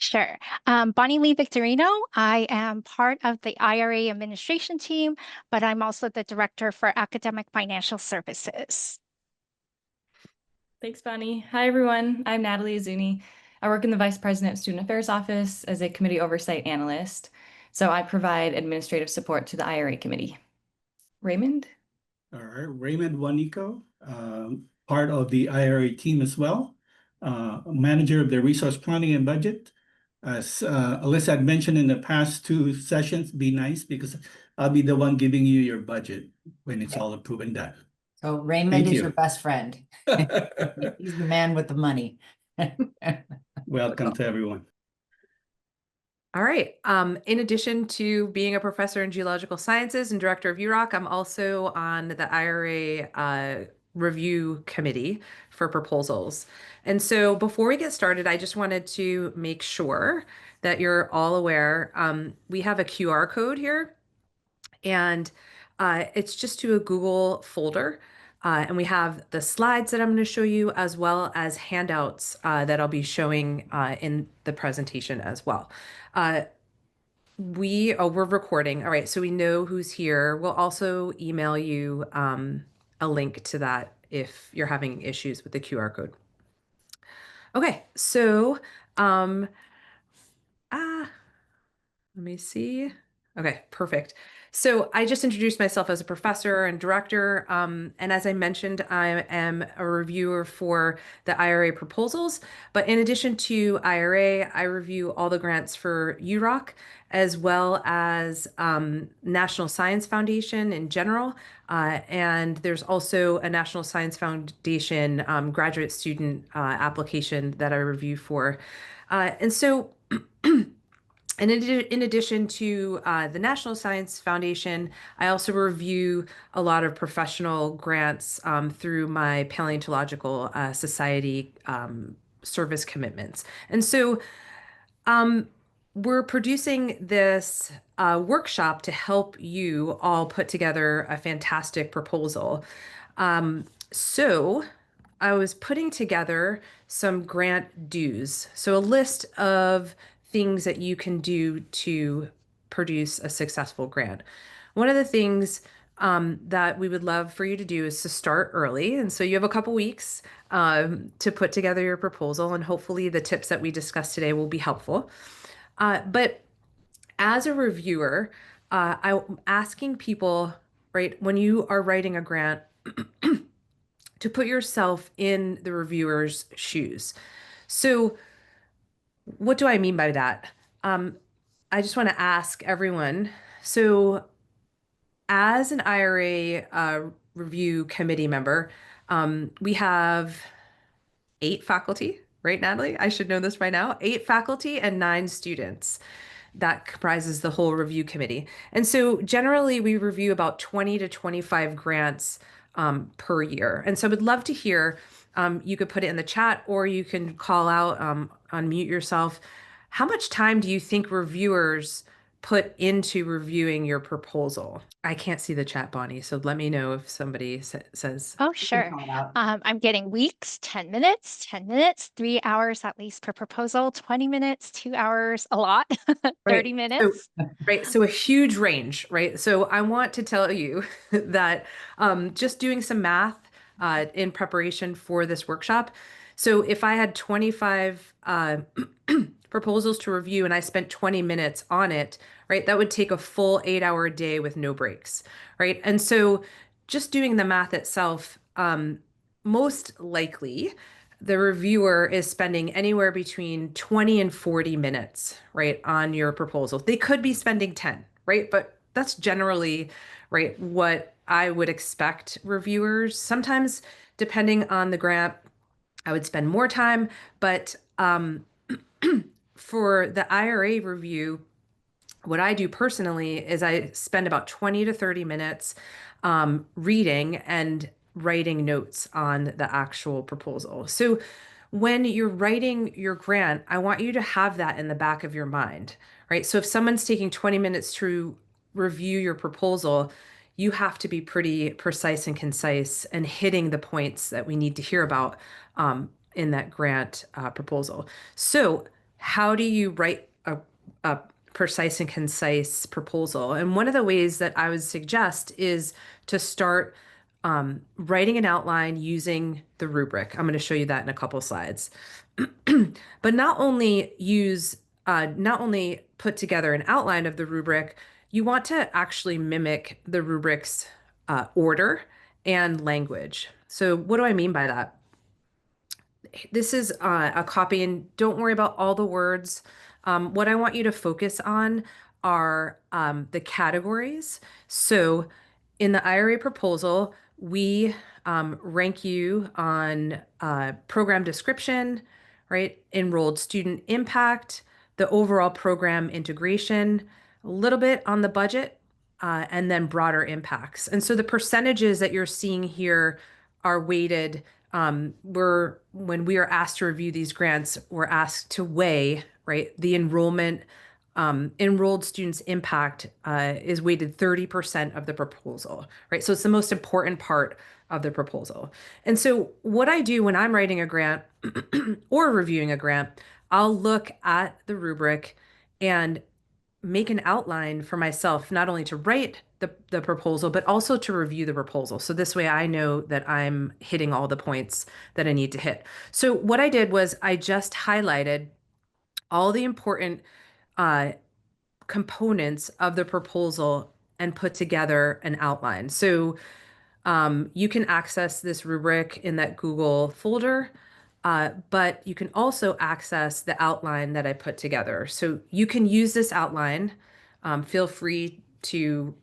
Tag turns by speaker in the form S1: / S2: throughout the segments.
S1: Sure. Bonnie Lee Victorino. I am part of the IRA administration team, but I'm also the director for academic financial services.
S2: Thanks, Bonnie. Hi, everyone. I'm Natalie Azuni. I work in the Vice President of Student Affairs Office as a committee oversight analyst. So I provide administrative support to the IRA committee. Raymond?
S3: All right, Raymond Wanico, part of the IRA team as well, manager of the resource planning and budget. As Alyssa had mentioned in the past two sessions, be nice because I'll be the one giving you your budget when it's all approved and done.
S4: So Raymond
S3: Thank
S4: is
S3: you.
S4: your best friend. He's the man with the money.
S3: Welcome to everyone.
S5: All right. In addition to being a professor in geological sciences and director of UROC, I'm also on the IRA review committee for proposals. And so before we get started, I just wanted to make sure that you're all aware. We have a QR code here, and it's just to a Google folder. And we have the slides that I'm going to show you, as well as handouts that I'll be showing in the presentation as well. We're recording. All right, so we know who's here. We'll also email you a link to that if you're having issues with the QR code. Okay, so let me see. Okay, perfect. So I just introduced myself as a professor and director. And as I mentioned, I am a reviewer for the IRA proposals. But in addition to IRA, I review all the grants for UROC, as well as National Science Foundation in general. And there's also a National Science Foundation graduate student application that I review for. And so And in addition to the National Science Foundation, I also review a lot of professional grants through my Paleontological Society service commitments. And so we're producing this workshop to help you all put together a fantastic proposal. So I was putting together some grant dues. So a list of things that you can do to produce a successful grant. One of the things that we would love for you to do is to start early. And so you have a couple weeks to put together your proposal, and hopefully the tips that we discussed today will be helpful. But as a reviewer, I'm asking people, right, when you are writing a grant, to put yourself in the reviewer's shoes. So what do I mean by that? I just want to ask everyone. So as an IRA review committee member, we have 8 faculty, right, Natalie? I should know this by now. 8 faculty and 9 students. That comprises the whole review committee. And so generally we review about 20 to 25 grants per year. And so I would love to hear, you could put it in the chat or you can call out, unmute yourself. How much time do you think reviewers put into reviewing your proposal? I can't see the chat, Bonnie, so let me know if somebody says.
S1: Oh, sure. I'm getting weeks, 10 minutes, 10 minutes, 3 hours at least per proposal, 20 minutes, 2 hours, a lot, 30 minutes.
S5: So a huge range, right? So I want to tell you that just doing some math in preparation for this workshop. So if I had 25 proposals to review and I spent 20 minutes on it, right, that would take a full 8-hour day with no breaks, right? And so just doing the math itself, most likely the reviewer is spending anywhere between 20 and 40 minutes, right, on your proposal. They could be spending 10, right? But that's generally, right, what I would expect reviewers. Sometimes, depending on the grant, I would spend more time, but for the IRA review, what I do personally is I spend about 20 to 30 minutes reading and writing notes on the actual proposal. So when you're writing your grant, I want you to have that in the back of your mind, right? So if someone's taking 20 minutes to review your proposal, you have to be pretty precise and concise and hitting the points that we need to hear about in that grant proposal. So how do you write a precise and concise proposal? And one of the ways that I would suggest is to start writing an outline using the rubric. I'm going to show you that in a couple slides. But not only put together an outline of the rubric, you want to actually mimic the rubric's order and language. So what do I mean by that? This is a copy, and don't worry about all the words. What I want you to focus on are the categories. So in the IRA proposal, we rank you on program description, right? Enrolled student impact, the overall program integration, a little bit on the budget, and then broader impacts. And so the percentages that you're seeing here are weighted. When we are asked to review these grants, we're asked to weigh, right, the enrolled students' impact is weighted 30% of the proposal, right? So it's the most important part of the proposal. And so what I do when I'm writing a grant or reviewing a grant, I'll look at the rubric and make an outline for myself, not only to write the proposal, but also to review the proposal. So this way I know that I'm hitting all the points that I need to hit. So what I did was I just highlighted all the important components of the proposal and put together an outline. So you can access this rubric in that Google folder, but you can also access the outline that I put together. So you can use this outline. Feel free to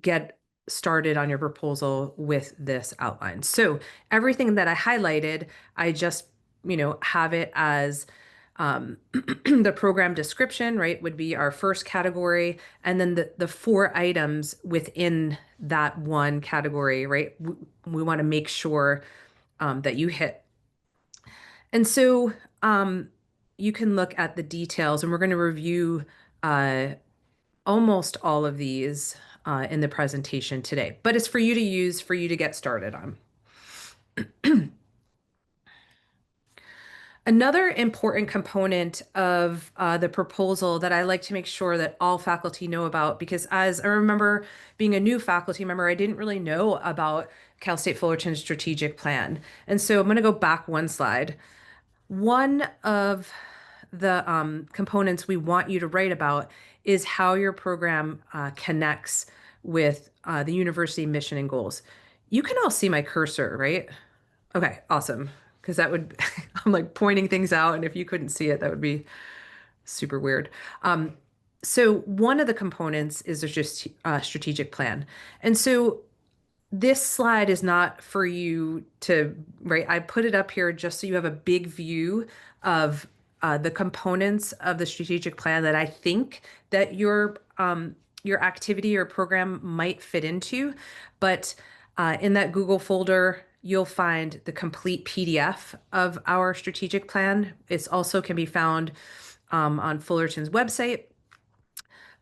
S5: get started on your proposal with this outline. So everything that I highlighted, I just, have it as the program description, right, would be our first category. And then the 4 items within that one category, right, we want to make sure that you hit. And so you can look at the details, and we're going to review almost all of these in the presentation today, but it's for you to use, for you to get started on. Another important component of the proposal that I like to make sure that all faculty know about, because as I remember being a new faculty member, I didn't really know about Cal State Fullerton's strategic plan. And so I'm going to go back one slide. One of the components we want you to write about is how your program connects with the university mission and goals. You can all see my cursor, right? Okay, awesome. Because that would, I'm like pointing things out, and if you couldn't see it, that would be super weird. So one of the components is just strategic plan. And so this slide is not for you to, right? I put it up here just so you have a big view of the components of the strategic plan that I think that your activity or program might fit into. But in that Google folder, you'll find the complete PDF of our strategic plan. It also can be found on Fullerton's website.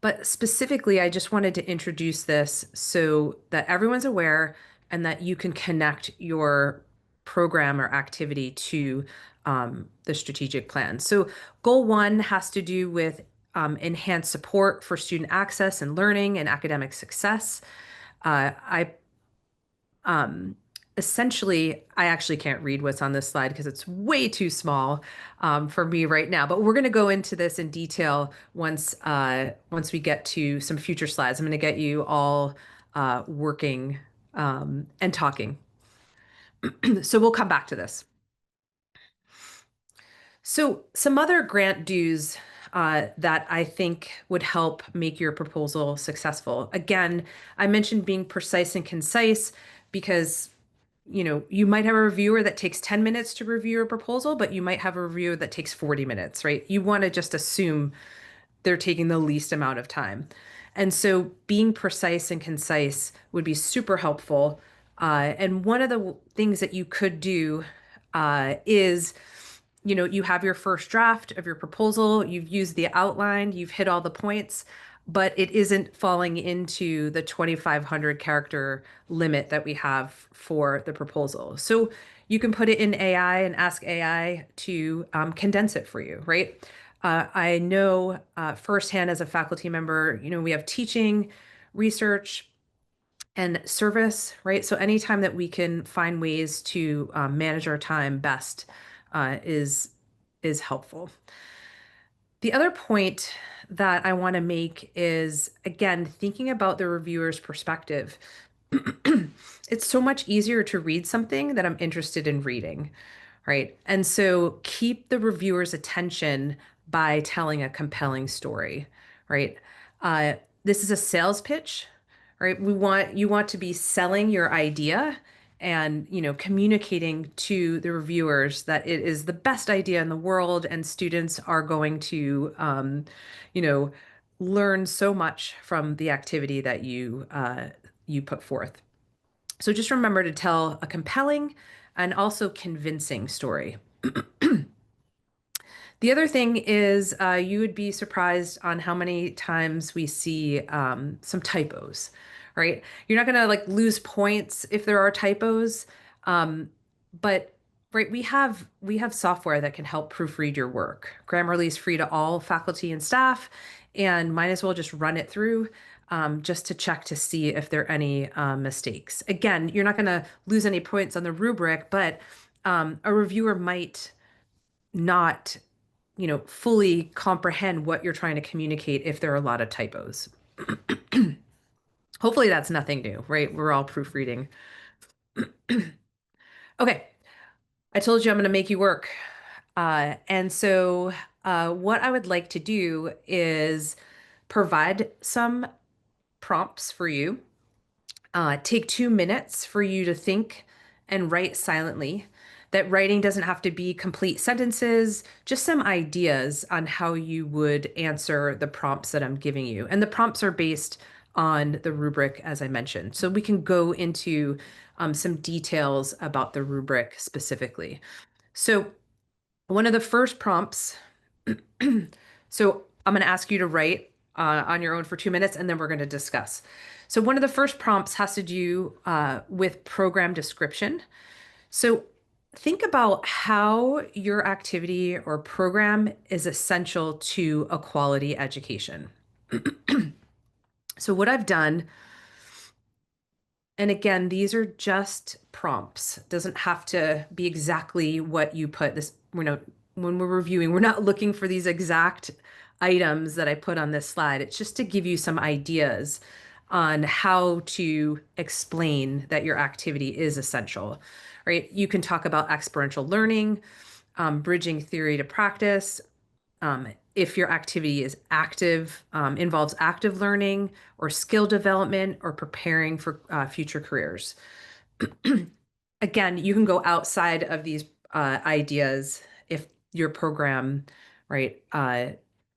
S5: But specifically, I just wanted to introduce this so that everyone's aware and that you can connect your program or activity to the strategic plan. So goal 1 has to do with enhanced support for student access and learning and academic success. Essentially, I actually can't read what's on this slide because it's way too small for me right now, but we're going to go into this in detail once we get to some future slides. I'm going to get you all working and talking. So we'll come back to this. So some other grant dues that I think would help make your proposal successful. Again, I mentioned being precise and concise because you might have a reviewer that takes 10 minutes to review a proposal, but you might have a reviewer that takes 40 minutes, right? You want to just assume they're taking the least amount of time. And so being precise and concise would be super helpful. And one of the things that you could do is, you have your first draft of your proposal, you've used the outline, you've hit all the points, but it isn't falling into the 2,500 character limit that we have for the proposal. So you can put it in AI and ask AI to condense it for you, right? I know firsthand as a faculty member, we have teaching, research, and service, right? So anytime that we can find ways to manage our time best is helpful. The other point that I want to make is, again, thinking about the reviewer's perspective. It's so much easier to read something that I'm interested in reading, right? And so keep the reviewer's attention by telling a compelling story, right? This is a sales pitch, right? You want to be selling your idea and communicating to the reviewers that it is the best idea in the world, and students are going to learn so much from the activity that you put forth. So just remember to tell a compelling and also convincing story. The other thing is you would be surprised on how many times we see some typos, right? You're not going to lose points if there are typos, but right, we have software that can help proofread your work. Grammarly is free to all faculty and staff, and might as well just run it through just to check to see if there are any mistakes. Again, you're not going to lose any points on the rubric, but a reviewer might not fully comprehend what you're trying to communicate if there are a lot of typos. Hopefully that's nothing new, right? We're all proofreading. Okay, I told you I'm going to make you work. And so what I would like to do is provide some prompts for you. Take 2 minutes for you to think and write silently. That writing doesn't have to be complete sentences, just some ideas on how you would answer the prompts that I'm giving you. And the prompts are based on the rubric, as I mentioned. So we can go into some details about the rubric specifically. So one of the first prompts, so I'm going to ask you to write on your own for 2 minutes, and then we're going to discuss. So one of the first prompts has to do with program description. So think about how your activity or program is essential to a quality education. So what I've done, and again, these are just prompts. It doesn't have to be exactly what you put this, when we're reviewing, we're not looking for these exact items that I put on this slide. It's just to give you some ideas on how to explain that your activity is essential, right? You can talk about experiential learning, bridging theory to practice. If your activity is active, involves active learning or skill development or preparing for future careers. Again, you can go outside of these ideas if your program, right,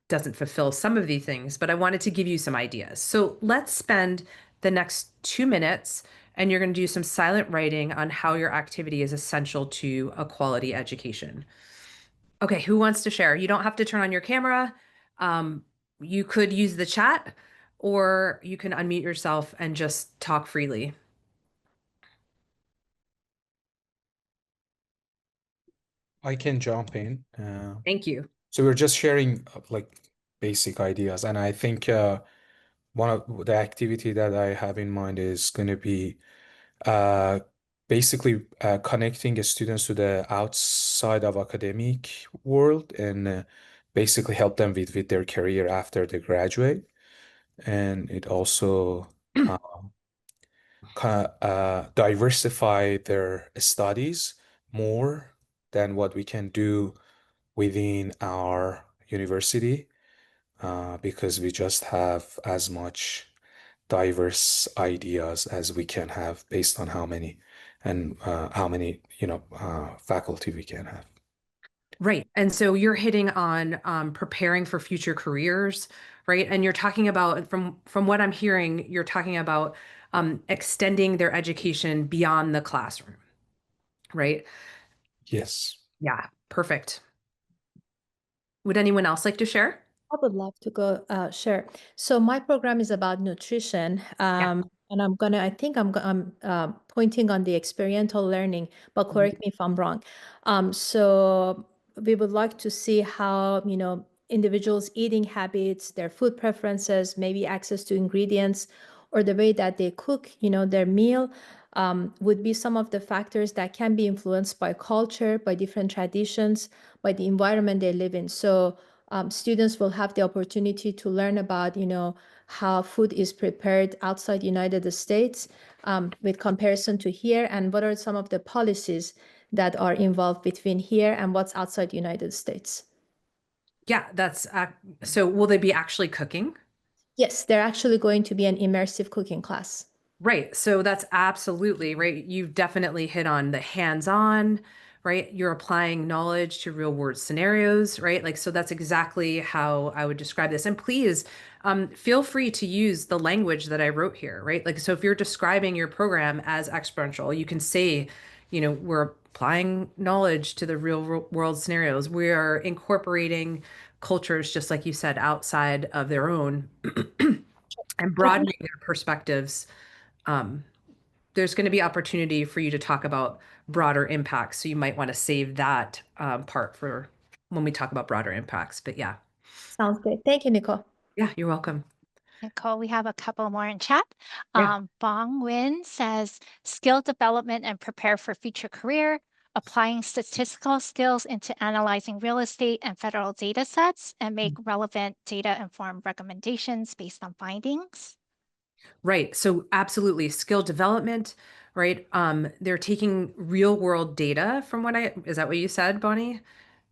S5: doesn't fulfill some of these things, but I wanted to give you some ideas. So let's spend the next 2 minutes and you're going to do some silent writing on how your activity is essential to a quality education. Okay, who wants to share? You don't have to turn on your camera. You could use the chat, or you can unmute yourself and just talk freely.
S6: I can jump in.
S5: Thank you.
S6: So we're just sharing basic ideas, and I think one of the activity that I have in mind is going to be basically connecting students to the outside of academic world and basically help them with their career after they graduate. And it also diversify their studies more than what we can do within our university, because we just have as much diverse ideas as we can have based on how many faculty we can have.
S5: Right. And so you're hitting on preparing for future careers, right? And you're talking about, from what I'm hearing, you're talking about extending their education beyond the classroom, right?
S6: Yes.
S5: Yeah, perfect. Would anyone else like to share?
S7: I would love to go share. So my program is about nutrition.
S5: Yeah.
S7: and I think I'm pointing on the experiential learning, but correct me if I'm wrong. So we would like to see how, individuals' eating habits, their food preferences, maybe access to ingredients, or the way that they cook, their meal, would be some of the factors that can be influenced by culture, by different traditions, by the environment they live in. So students will have the opportunity to learn about, how food is prepared outside United States with comparison to here, and what are some of the policies that are involved between here and what's outside United States.
S5: Yeah, that's so will they be actually cooking?
S7: Yes, they're actually going to be an immersive cooking class.
S5: Right. So that's absolutely right. You've definitely hit on the hands-on, right? You're applying knowledge to real world scenarios, right? Like, so that's exactly how I would describe this. And please, feel free to use the language that I wrote here, right? Like, so if you're describing your program as experiential, you can say, we're applying knowledge to the real world scenarios. We are incorporating cultures, just like you said, outside of their own and broadening their perspectives. There's going to be opportunity for you to talk about broader impacts. So you might want to save that part for when we talk about broader impacts. But yeah.
S7: Sounds good. Thank you, Nicole.
S5: Yeah, you're welcome.
S1: Nicole, we have a couple more in chat.
S5: Yeah.
S1: Bong Win says, skill development and prepare for future career, applying statistical skills into analyzing real estate and federal data sets and make relevant data-informed recommendations based on findings.
S5: Right. So absolutely skill development, right? They're taking real world data from is that what you said, Bonnie?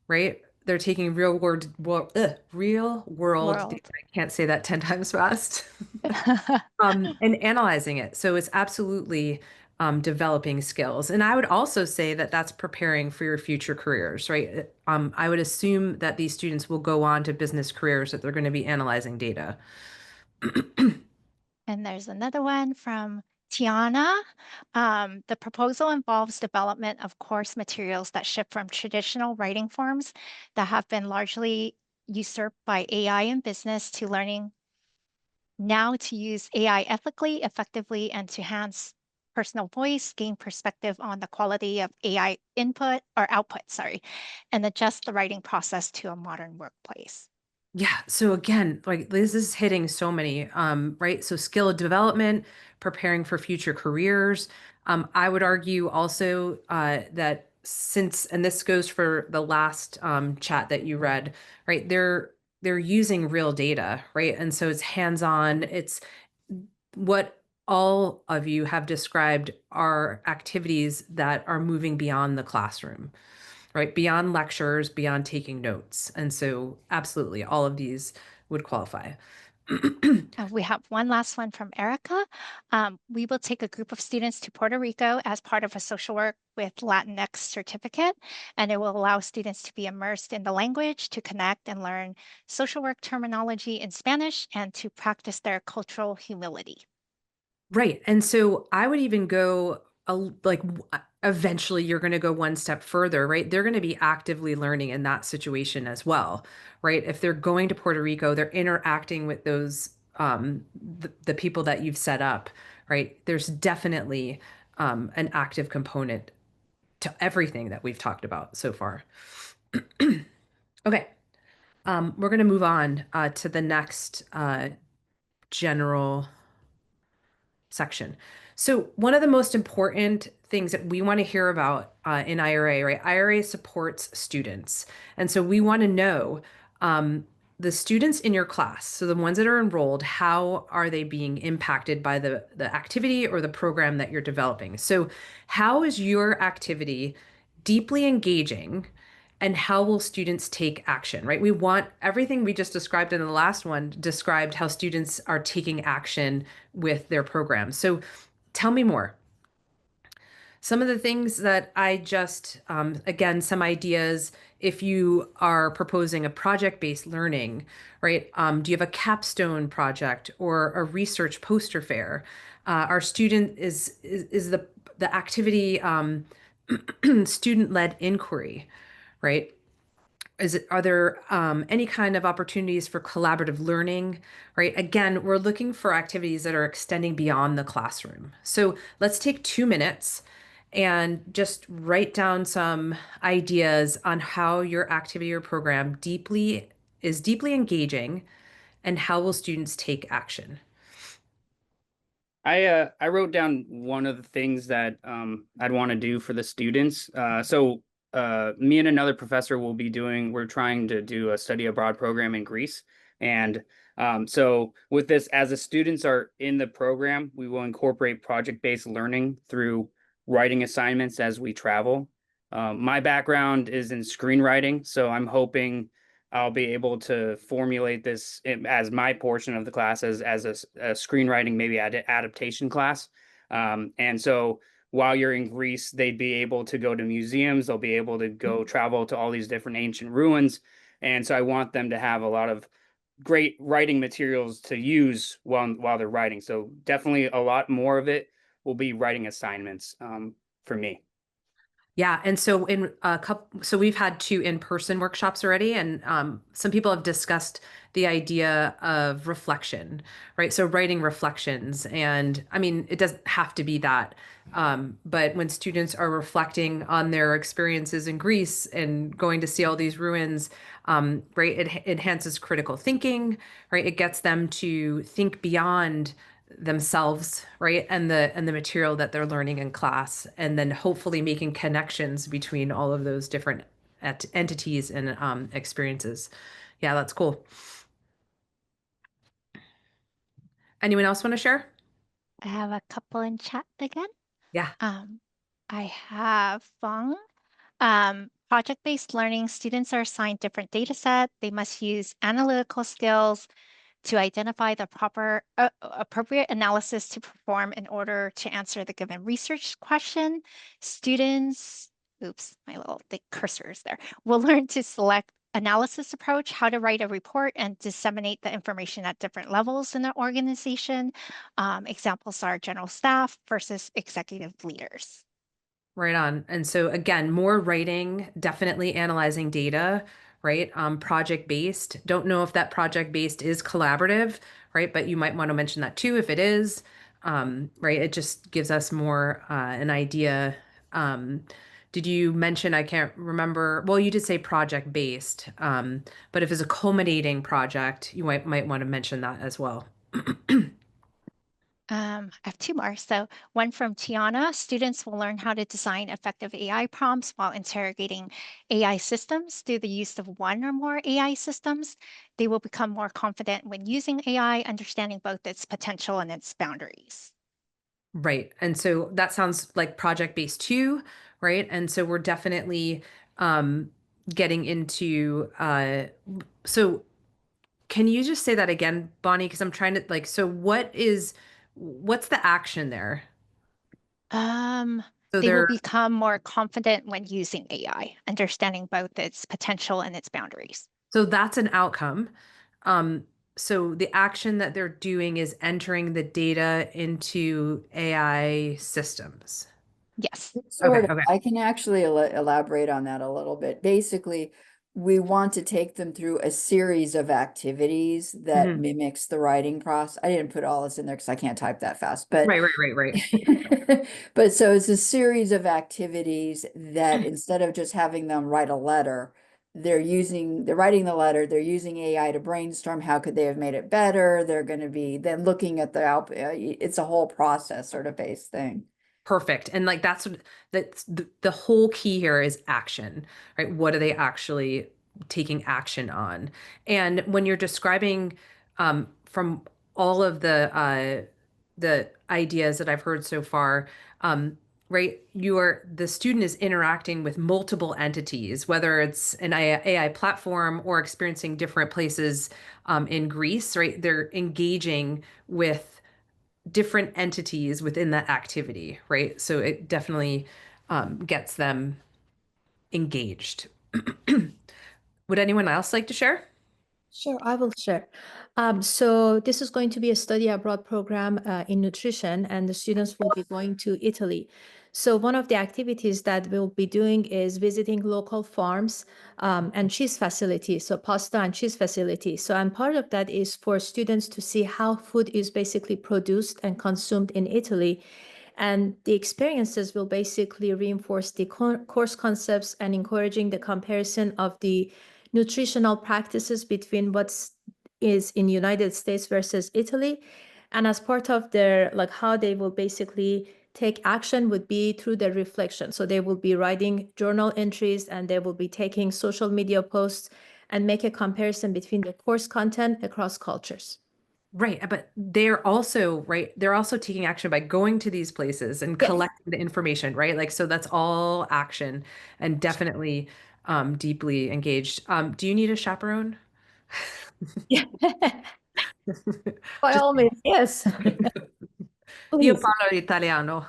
S5: Right? They're taking real world data. I can't say that 10 times fast. And analyzing it. So it's absolutely developing skills. And I would also say that that's preparing for your future careers, right? I would assume that these students will go on to business careers that they're going to be analyzing data.
S1: And there's another one from Tiana. The proposal involves development of course materials that shift from traditional writing forms that have been largely usurped by AI in business to learning now to use AI ethically, effectively, and to enhance personal voice, gain perspective on the quality of AI input or output, and adjust the writing process to a modern workplace.
S5: Yeah. So again, like this is hitting so many, right? So skill development, preparing for future careers. I would argue also that and this goes for the last chat that you read, right? They're using real data, right? And so it's hands-on. It's what all of you have described are activities that are moving beyond the classroom, right? Beyond lectures, beyond taking notes. And so absolutely all of these would qualify.
S1: We have one last one from Erica. We will take a group of students to Puerto Rico as part of a social work with Latinx certificate, and it will allow students to be immersed in the language, to connect and learn social work terminology in Spanish, and to practice their cultural humility.
S5: Right. And so I would even go eventually you're going to go one step further, right? They're going to be actively learning in that situation as well, right? If they're going to Puerto Rico, they're interacting with those the people that you've set up, right? There's definitely an active component to everything that we've talked about so far. Okay. We're going to move on to the next general section. So one of the most important things that we want to hear about in IRA, right? IRA supports students. And so we want to know the students in your class, so the ones that are enrolled, how are they being impacted by the activity or the program that you're developing? So how is your activity deeply engaging? And how will students take action, right? We want everything we just described in the last one described how students are taking action with their program. So tell me more. Some of the things that I just, again, some ideas, if you are proposing a project-based learning, right? Do you have a capstone project or a research poster fair? Our student is the activity student-led inquiry, right? are there any kind of opportunities for collaborative learning, right? Again, we're looking for activities that are extending beyond the classroom. So let's take 2 minutes and just write down some ideas on how your activity or program is deeply engaging, and how will students take action?
S8: I wrote down one of the things that I'd want to do for the students. Me and another professor will be we're trying to do a study abroad program in Greece. And so with this, as the students are in the program, we will incorporate project-based learning through writing assignments as we travel. My background is in screenwriting, so I'm hoping I'll be able to formulate this as my portion of the class as a screenwriting, maybe adaptation class. And so while you're in Greece, they'd be able to go to museums, they'll be able to go travel to all these different ancient ruins. And so I want them to have a lot of great writing materials to use while they're writing. So definitely a lot more of it will be writing assignments for me.
S5: Yeah, and so we've had 2 in-person workshops already, and some people have discussed the idea of reflection, right? So writing reflections, and I mean, it doesn't have to be that, but when students are reflecting on their experiences in Greece and going to see all these ruins, right, it enhances critical thinking, right? It gets them to think beyond themselves, right, and the material that they're learning in class, and then hopefully making connections between all of those different entities and experiences. Yeah, that's cool. Anyone else want to share?
S1: I have a couple in chat again.
S5: Yeah.
S1: I have Feng. Project-based learning, students are assigned different data set. They must use analytical skills to identify the appropriate analysis to perform in order to answer the given research question. Students, oops, my little thick cursors there, will learn to select analysis approach, how to write a report and disseminate the information at different levels in the organization. Examples are general staff versus executive leaders.
S5: Right on. And so again, more writing, definitely analyzing data, right? Project based. Don't know if that project based is collaborative, right? But you might want to mention that too if it is, right? It just gives us more an idea. Did you mention, I can't remember, well, you did say project based, but if it's a culminating project, you might want to mention that as well.
S1: I have 2 more. So one from Tiana, students will learn how to design effective AI prompts while interrogating AI systems through the use of one or more AI systems. They will become more confident when using AI, understanding both its potential and its boundaries.
S5: Right. And so that sounds like project based too, right? And so we're definitely getting into so can you just say that again, Bonnie? Because I'm trying to so what's the action there? So
S1: They will
S5: they're
S1: become more confident when using AI, understanding both its potential and its boundaries.
S5: so that's an outcome. Um, so the action that they're doing is entering the data into AI systems.
S1: Yes.
S4: Sort of.
S5: Okay.
S4: I can actually elaborate on that a little bit. Basically, we want to take them through a series of activities that
S5: Mhm.
S4: mimics the writing process. I didn't put all this in there because I can't type that fast, but
S5: Right.
S4: but so it's a series of activities that instead of just having them write a letter, they're writing the letter, they're using AI to brainstorm how could they have made it better. They're going to be then looking at the output. It's a whole process sort of based thing.
S5: Perfect. And like that's the whole key here is action, right? What are they actually taking action on? And when you're describing from all of the ideas that I've heard so far, right? The student is interacting with multiple entities, whether it's an AI platform or experiencing different places in Greece, right? They're engaging with different entities within that activity, right? So it definitely gets them engaged. Would anyone else like to share?
S7: Sure, I will share. So this is going to be a study abroad program in nutrition, and the students will be going to Italy. So one of the activities that we'll be doing is visiting local farms and cheese facilities, so pasta and cheese facilities. So, and part of that is for students to see how food is basically produced and consumed in Italy. And the experiences will basically reinforce the course concepts and encouraging the comparison of the nutritional practices between what's is in United States versus Italy. And as part of their, like how they will basically take action would be through their reflection. So they will be writing journal entries and they will be taking social media posts and make a comparison between the course content across cultures.
S5: Right, but they're also, right, they're also taking action by going to these places and
S7: Yes.
S5: collecting the information, right? Like, so that's all action and definitely deeply engaged. Do you need a chaperone?
S7: Yeah. By
S5: Just
S7: all means, yes.
S5: io
S7: Please.
S5: parlo italiano.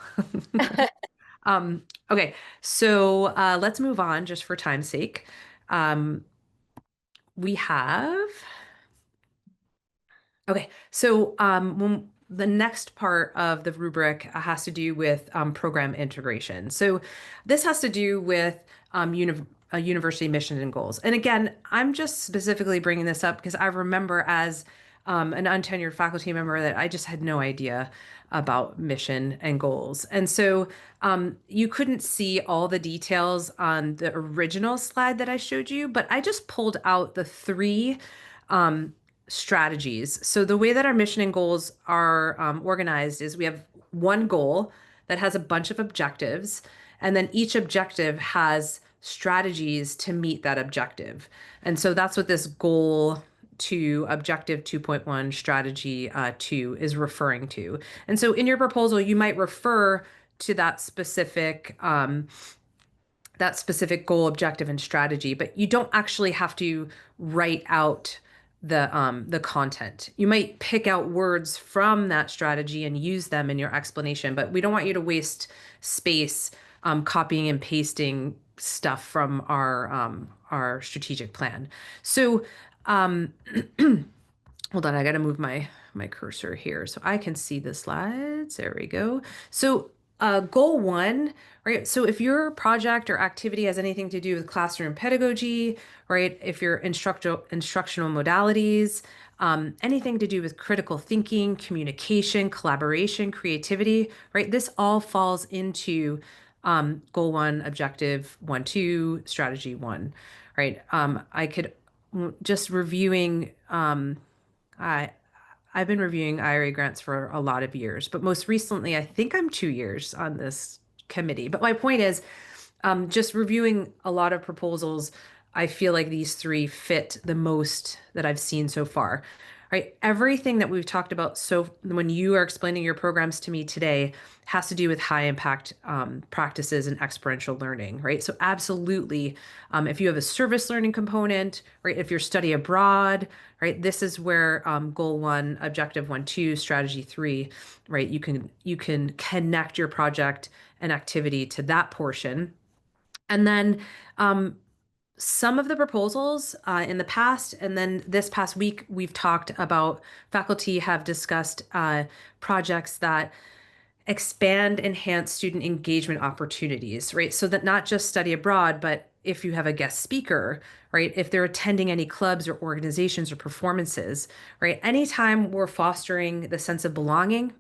S5: Okay, so let's move on just for time's sake. We have Okay, so when the next part of the rubric has to do with program integration. So this has to do with university mission and goals. And again, I'm just specifically bringing this up because I remember as an untenured faculty member that I just had no idea about mission and goals. And so you couldn't see all the details on the original slide that I showed you, but I just pulled out the three um, strategies. So the way that our mission and goals are organized is we have one goal that has a bunch of objectives, and then each objective has strategies to meet that objective. And so that's what this goal to objective 2.1 strategy 2 is referring to. And so in your proposal, you might refer to that specific goal, objective, and strategy, but you don't actually have to write out the content. You might pick out words from that strategy and use them in your explanation, but we don't want you to waste space copying and pasting stuff from our strategic plan. So hold on, I got to move my cursor here so I can see the slides. There we go. So goal one, right? So if your project or activity has anything to do with classroom pedagogy, right? If your instructional modalities, anything to do with critical thinking, communication, collaboration, creativity, right? This all falls into goal one, objective 1, 2, strategy 1, right? I could just reviewing I I've been reviewing IRA grants for a lot of years, but most recently, I think I'm 2 years on this committee. But my point is, just reviewing a lot of proposals, I feel like these three fit the most that I've seen so far. Right? Everything that we've talked about, so when you are explaining your programs to me today, has to do with high impact practices and experiential learning, right? So absolutely, if you have a service learning component, right? If you're study abroad, right? This is where goal 1, objective 1, 2, strategy 3, right? You can connect your project and activity to that portion. And then some of the proposals in the past, and then this past week, we've talked about faculty have discussed projects that expand, enhance student engagement opportunities, right? So that not just study abroad, but if you have a guest speaker, right? If they're attending any clubs or organizations or performances, right? Anytime we're fostering the sense of belonging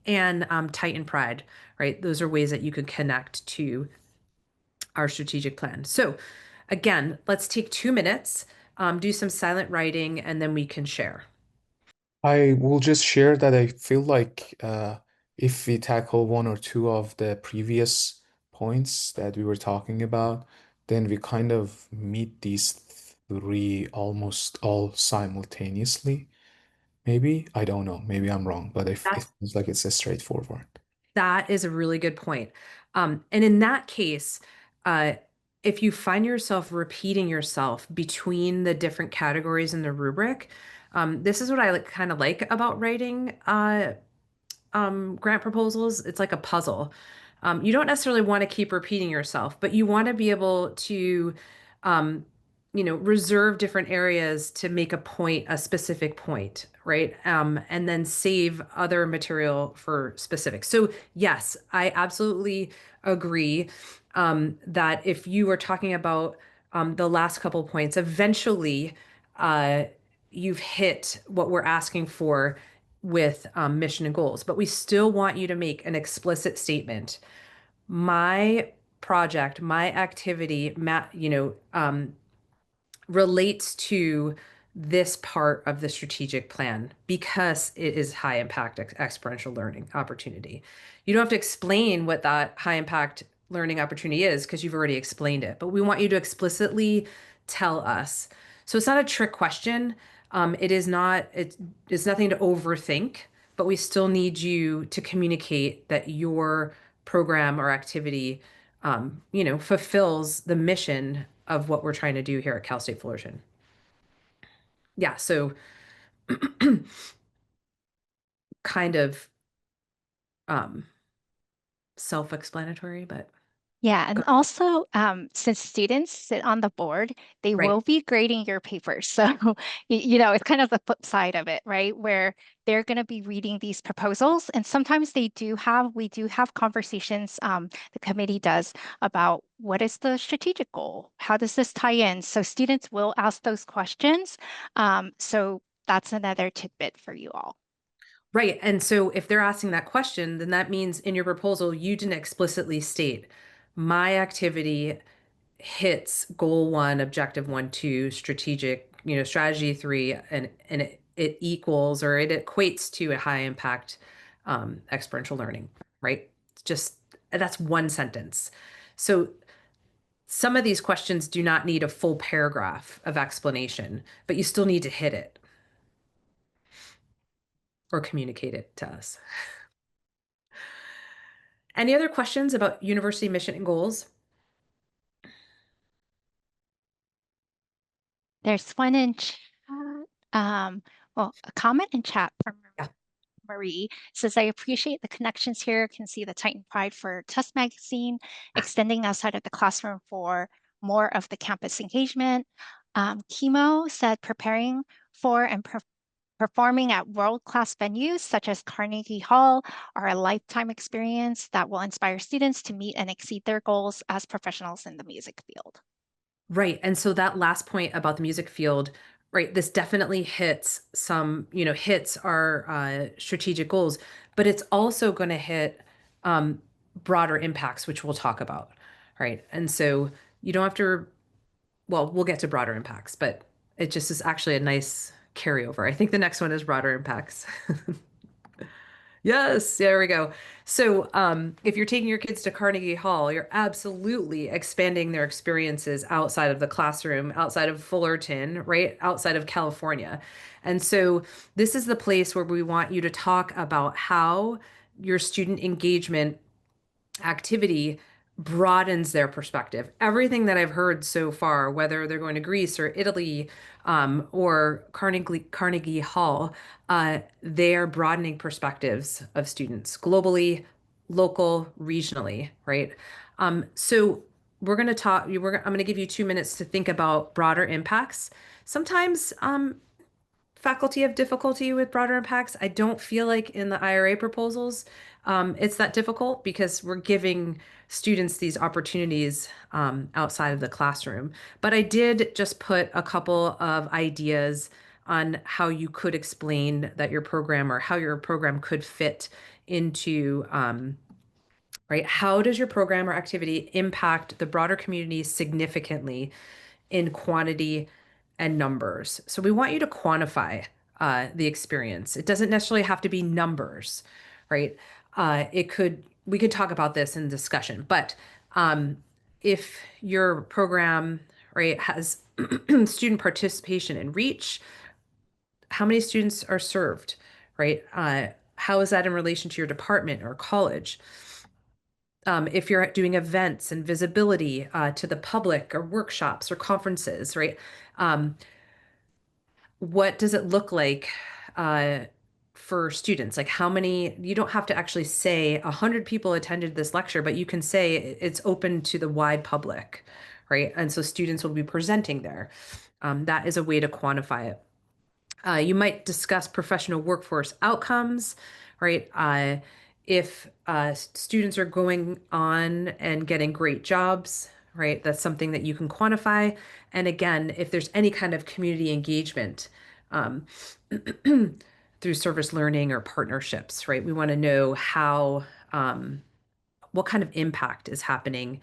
S5: and Titan pride, right? Those are ways that you could connect to our strategic plan. So again, let's take 2 minutes, do some silent writing, and then we can share.
S6: I will just share that I feel like if we tackle one or two of the previous points that we were talking about, then we kind of meet these three almost all simultaneously. Maybe, I don't know. Maybe I'm wrong, but it
S5: That's
S6: feels like it's a straightforward.
S5: That is a really good point. And in that case, uh, if you find yourself repeating yourself between the different categories in the rubric, this is what I kind of like about writing grant proposals. It's like a puzzle. You don't necessarily want to keep repeating yourself, but you want to be able to um, reserve different areas to make a specific point, right? And then save other material for specific. So yes, I absolutely agree that if you were talking about the last couple points, eventually you've hit what we're asking for with mission and goals, but we still want you to make an explicit statement. My project, my activity, relates to this part of the strategic plan because it is high impact experiential learning opportunity. You don't have to explain what that high impact learning opportunity is because you've already explained it, but we want you to explicitly tell us. So it's not a trick question. It's nothing to overthink, but we still need you to communicate that your program or activity fulfills the mission of what we're trying to do here at Cal State Fullerton. Yeah, so kind of self-explanatory, but
S1: Yeah, and also, since students sit on the board, they
S5: right.
S1: will be grading your papers. So, it's kind of the flip side of it, right? Where they're going to be reading these proposals. And sometimes we do have conversations, the committee does, about what is the strategic goal? How does this tie in? So students will ask those questions. So that's another tidbit for you all.
S5: Right. And so if they're asking that question, then that means in your proposal, you didn't explicitly state my activity hits goal 1, objective 1, 2, strategic, strategy 3, and it equals or it equates to a high impact experiential learning, right? Just that's one sentence. So some of these questions do not need a full paragraph of explanation, but you still need to hit it or communicate it to us. Any other questions about university mission and goals?
S1: There's one in chat. Well, a comment in chat from
S5: Yeah.
S1: Marie says, I appreciate the connections here. Can see the Titan Pride for Test Magazine, extending outside of the classroom for more of the campus engagement. Chemo said, preparing for and performing at world-class venues such as Carnegie Hall are a lifetime experience that will inspire students to meet and exceed their goals as professionals in the music field.
S5: Right. And so that last point about the music field, right, this definitely hits our strategic goals, but it's also going to hit broader impacts, which we'll talk about. Right. And so you don't have to, well, we'll get to broader impacts, but it just is actually a nice carryover. I think the next one is broader impacts. Yes, there we go. So, if you're taking your kids to Carnegie Hall, you're absolutely expanding their experiences outside of the classroom, outside of Fullerton, right? Outside of California. And so, this is the place where we want you to talk about how your student engagement activity broadens their perspective. Everything that I've heard so far, whether they're going to Greece or Italy or Carnegie Hall, they are broadening perspectives of students globally, local, regionally, right? So we're going to talk. I'm going to give you 2 minutes to think about broader impacts. Sometimes faculty have difficulty with broader impacts. I don't feel like in the IRA proposals, it's that difficult because we're giving students these opportunities outside of the classroom. But I did just put a couple of ideas on how you could explain that your program or how your program could fit into, right? How does your program or activity impact the broader community significantly in quantity and numbers? So we want you to quantify the experience. It doesn't necessarily have to be numbers, right? We could talk about this in discussion, but if your program, right, has student participation and reach, how many students are served, right? How is that in relation to your department or college? If you're doing events and visibility to the public or workshops or conferences, right? What does it look like for students? Like how many, you don't have to actually say 100 people attended this lecture, but you can say it's open to the wide public, right? And so students will be presenting there. That is a way to quantify it. You might discuss professional workforce outcomes, right? If students are going on and getting great jobs, right? That's something that you can quantify. And again, if there's any kind of community engagement um, through service learning or partnerships, right? We want to know how, what kind of impact is happening,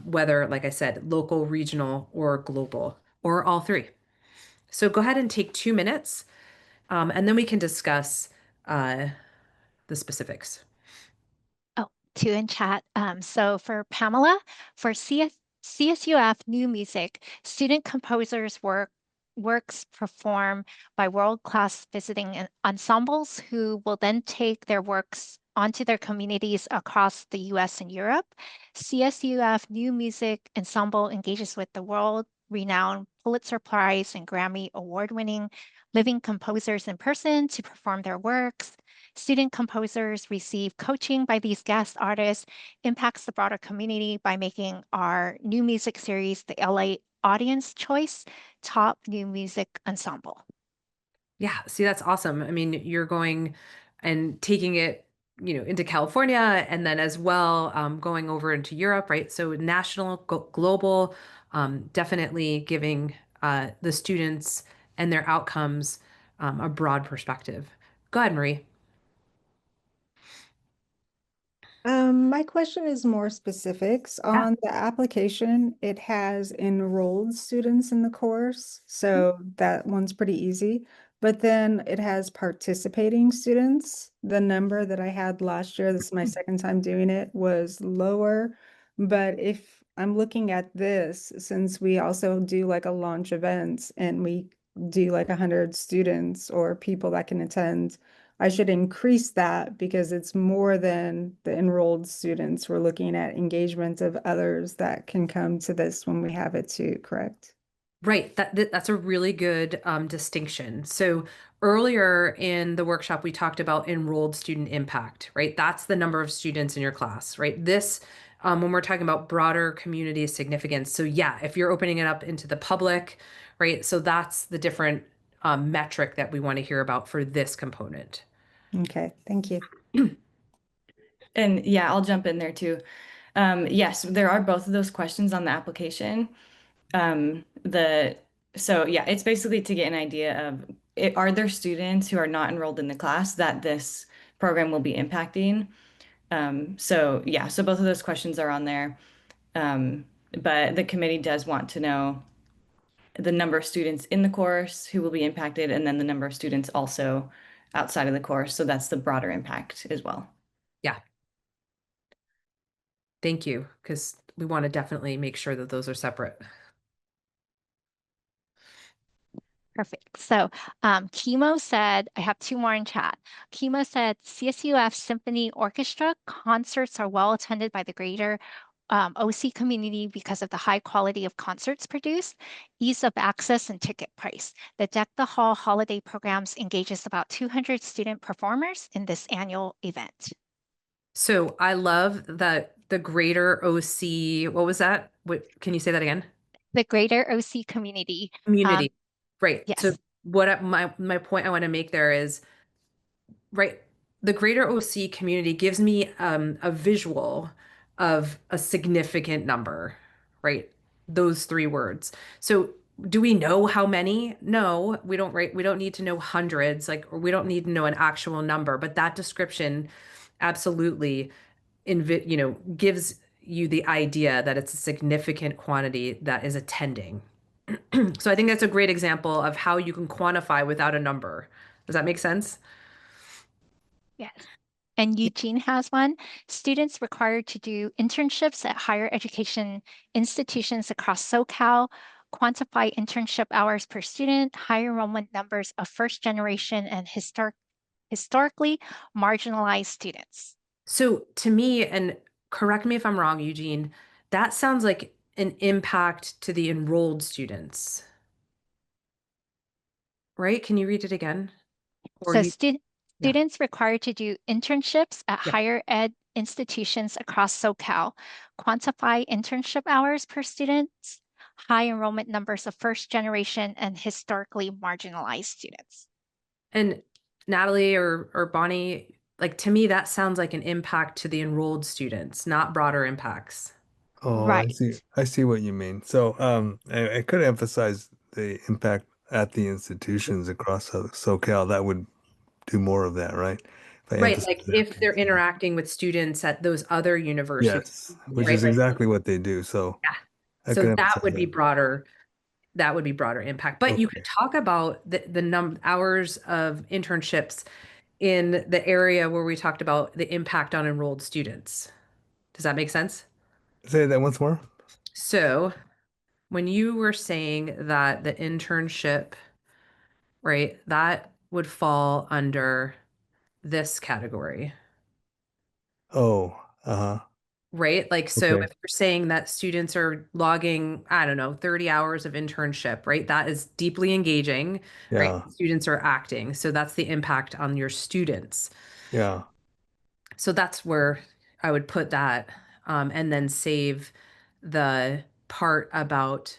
S5: whether, like I said, local, regional, or global, or all three. So go ahead and take 2 minutes, and then we can discuss the specifics.
S1: Oh, two in chat. So for Pamela, for CSUF New Music, student composers works performed by world-class visiting ensembles who will then take their works onto their communities across the US and Europe. CSUF New Music Ensemble engages with the world-renowned Pulitzer Prize and Grammy award-winning living composers in person to perform their works. Student composers receive coaching by these guest artists, impacts the broader community by making our new music series the LA Audience Choice Top New Music Ensemble.
S5: Yeah, see, that's awesome. I mean, you're going and taking it, into California, and then as well going over into Europe, right? So national, global, definitely giving the students and their outcomes a broad perspective. Go ahead, Marie.
S9: My question is more specifics. On the application, it has enrolled students in the course, so that one's pretty easy. But then it has participating students. The number that I had last year, this is my second time doing it, was lower. But if I'm looking at this, since we also do like a launch event and we do like 100 students or people that can attend, I should increase that because it's more than the enrolled students. We're looking at engagement of others that can come to this when we have it too, correct?
S5: Right. That's a really good distinction. So earlier in the workshop, we talked about enrolled student impact, right? That's the number of students in your class, right? This, when we're talking about broader community significance. So yeah, if you're opening it up into the public, right? So that's the different metric that we want to hear about for this component.
S9: Okay, thank you.
S2: And yeah, I'll jump in there too. Yes, there are both of those questions on the application. So yeah, it's basically to get an idea of are there students who are not enrolled in the class that this program will be impacting? So yeah, so both of those questions are on there. But the committee does want to know the number of students in the course who will be impacted, and then the number of students also outside of the course. So that's the broader impact as well.
S5: Yeah. Thank you, because we want to definitely make sure that those are separate.
S1: Perfect. So Chemo said, I have two more in chat. Chemo said, CSUF Symphony Orchestra concerts are well attended by the greater OC community because of the high quality of concerts produced, ease of access, and ticket price. The Deck the Hall holiday programs engages about 200 student performers in this annual event.
S5: So I love that the greater OC, what was that? Can you say that again?
S1: The greater OC community.
S5: Community. Right.
S1: Yes.
S5: So my point I want to make there is, right, the greater OC community gives me a visual of a significant number, right? Those three words. So do we know how many? No, we don't, right? We don't need to know hundreds, like, or we don't need to know an actual number, but that description absolutely gives you the idea that it's a significant quantity that is attending. So I think that's a great example of how you can quantify without a number. Does that make sense?
S1: Yes. And Eugene has one. Students required to do internships at higher education institutions across SoCal, quantify internship hours per student, high enrollment numbers of first generation and historically marginalized students.
S5: So to me, and correct me if I'm wrong, Eugene, that sounds like an impact to the enrolled students. Right? Can you read it again?
S1: So students required to do internships at higher ed institutions across SoCal, quantify internship hours per student, high enrollment numbers of first generation and historically marginalized students.
S5: And Natalie or Bonnie, like to me, that sounds like an impact to the enrolled students, not broader impacts.
S10: Oh,
S1: Right.
S10: I see what you mean. So, I could emphasize the impact at the institutions across SoCal. That would do more of that, right? If I
S5: Right,
S10: emphasize
S5: like
S10: that
S5: if
S10: at the
S5: they're
S10: institution.
S5: interacting with students at those other universities,
S10: Yes, which
S5: right?
S10: is
S5: Like,
S10: exactly what they do. So
S5: yeah.
S10: I
S5: So
S10: could
S5: that
S10: emphasize
S5: would be
S10: that.
S5: broader. That would be broader impact. But you
S10: Okay.
S5: could talk about the hours of internships in the area where we talked about the impact on enrolled students. Does that make sense?
S10: Say that once more.
S5: So when you were saying that the internship, right, that would fall under this category,
S10: Oh, uh-huh.
S5: right? Like, so
S10: Okay.
S5: if you're saying that students are logging, I don't know, 30 hours of internship, right? That is deeply engaging, right?
S10: Yeah.
S5: Students are acting. So that's the impact on your students.
S10: Yeah.
S5: So that's where I would put that, and then save the part about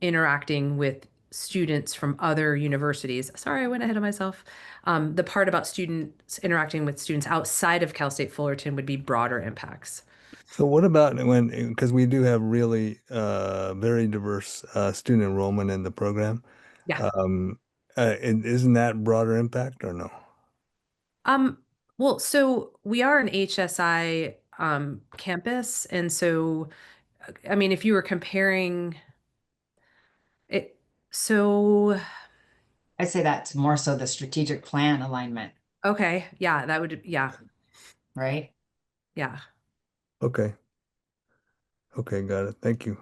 S5: interacting with students from other universities. Sorry, I went ahead of myself. The part about students interacting with students outside of Cal State Fullerton would be broader impacts.
S10: So what about when, because we do have really very diverse student enrollment in the program.
S5: Yeah.
S10: Isn't that broader impact or no?
S5: Um, well, so we are an HSI campus, and so I mean, if you were comparing it, so
S11: I say that's more so the strategic plan alignment,
S5: okay, yeah, that would, yeah,
S11: right?
S5: yeah.
S10: Okay. Okay, got it. Thank you.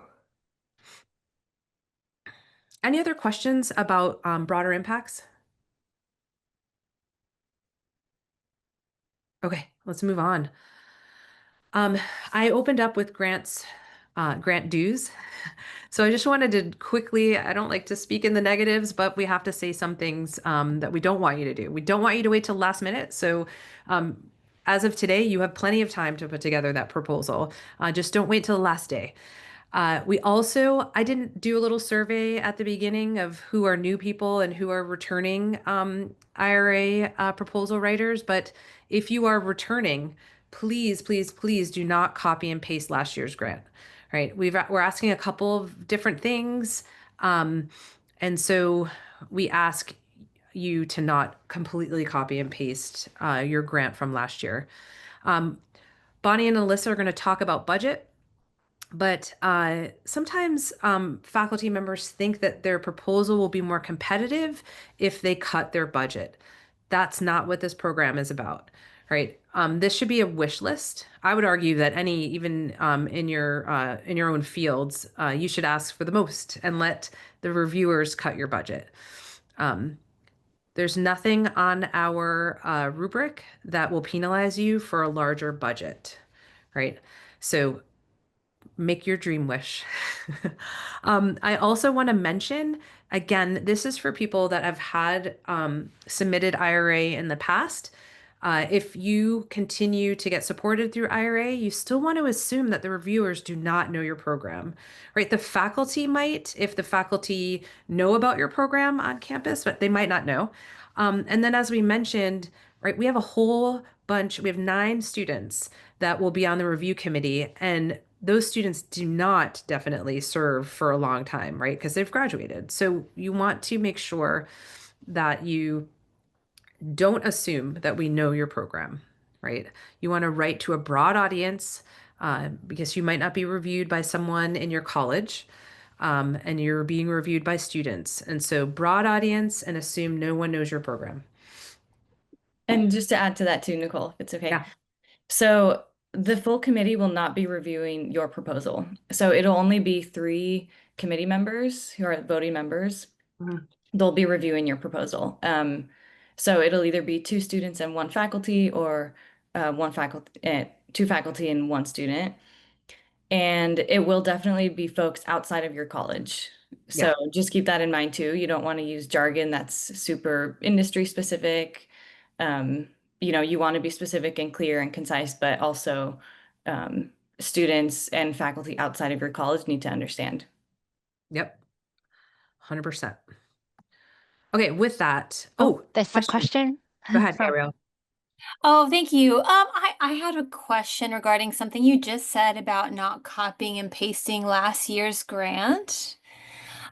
S5: Any other questions about broader impacts? Okay, let's move on. I opened up with grant dues. So I just wanted to quickly, I don't like to speak in the negatives, but we have to say some things that we don't want you to do. We don't want you to wait till last minute. So as of today, you have plenty of time to put together that proposal. Just don't wait till the last day. I didn't do a little survey at the beginning of who are new people and who are returning IRA proposal writers, but if you are returning, please, please, please do not copy and paste last year's grant, right? We're asking a couple of different things. And so we ask you to not completely copy and paste your grant from last year. Bonnie and Alyssa are going to talk about budget. But sometimes faculty members think that their proposal will be more competitive if they cut their budget. That's not what this program is about, right? This should be a wish list. I would argue that even in your own fields, you should ask for the most and let the reviewers cut your budget. There's nothing on our rubric that will penalize you for a larger budget, right? So make your dream wish. I also want to mention, again, this is for people that have had submitted IRA in the past. If you continue to get supported through IRA, you still want to assume that the reviewers do not know your program, right? The faculty might, if the faculty know about your program on campus, but they might not know. And then as we mentioned, right, we have a whole bunch, we have 9 students that will be on the review committee, and those students do not definitely serve for a long time, right? Because they've graduated. So you want to make sure that you don't assume that we know your program, right? You want to write to a broad audience because you might not be reviewed by someone in your college, and you're being reviewed by students. And so broad audience and assume no one knows your program.
S2: And just to add to that too, Nicole, if it's okay.
S5: Yeah.
S2: So the full committee will not be reviewing your proposal. So it'll only be 3 committee members who are voting members.
S5: Mhm.
S2: They'll be reviewing your proposal. So it'll either be 2 students and 1 faculty, or 2 faculty and 1 student. And it will definitely be folks outside of your college. So just keep that in mind too. You don't want to use jargon that's super industry specific. you want to be specific and clear and concise, but also students and faculty outside of your college need to understand.
S5: Yep. 100%. Okay, with that.
S1: There's a question.
S5: Go ahead,
S1: from-
S5: Gabrielle.
S12: Oh, thank you. I had a question regarding something you just said about not copying and pasting last year's grant.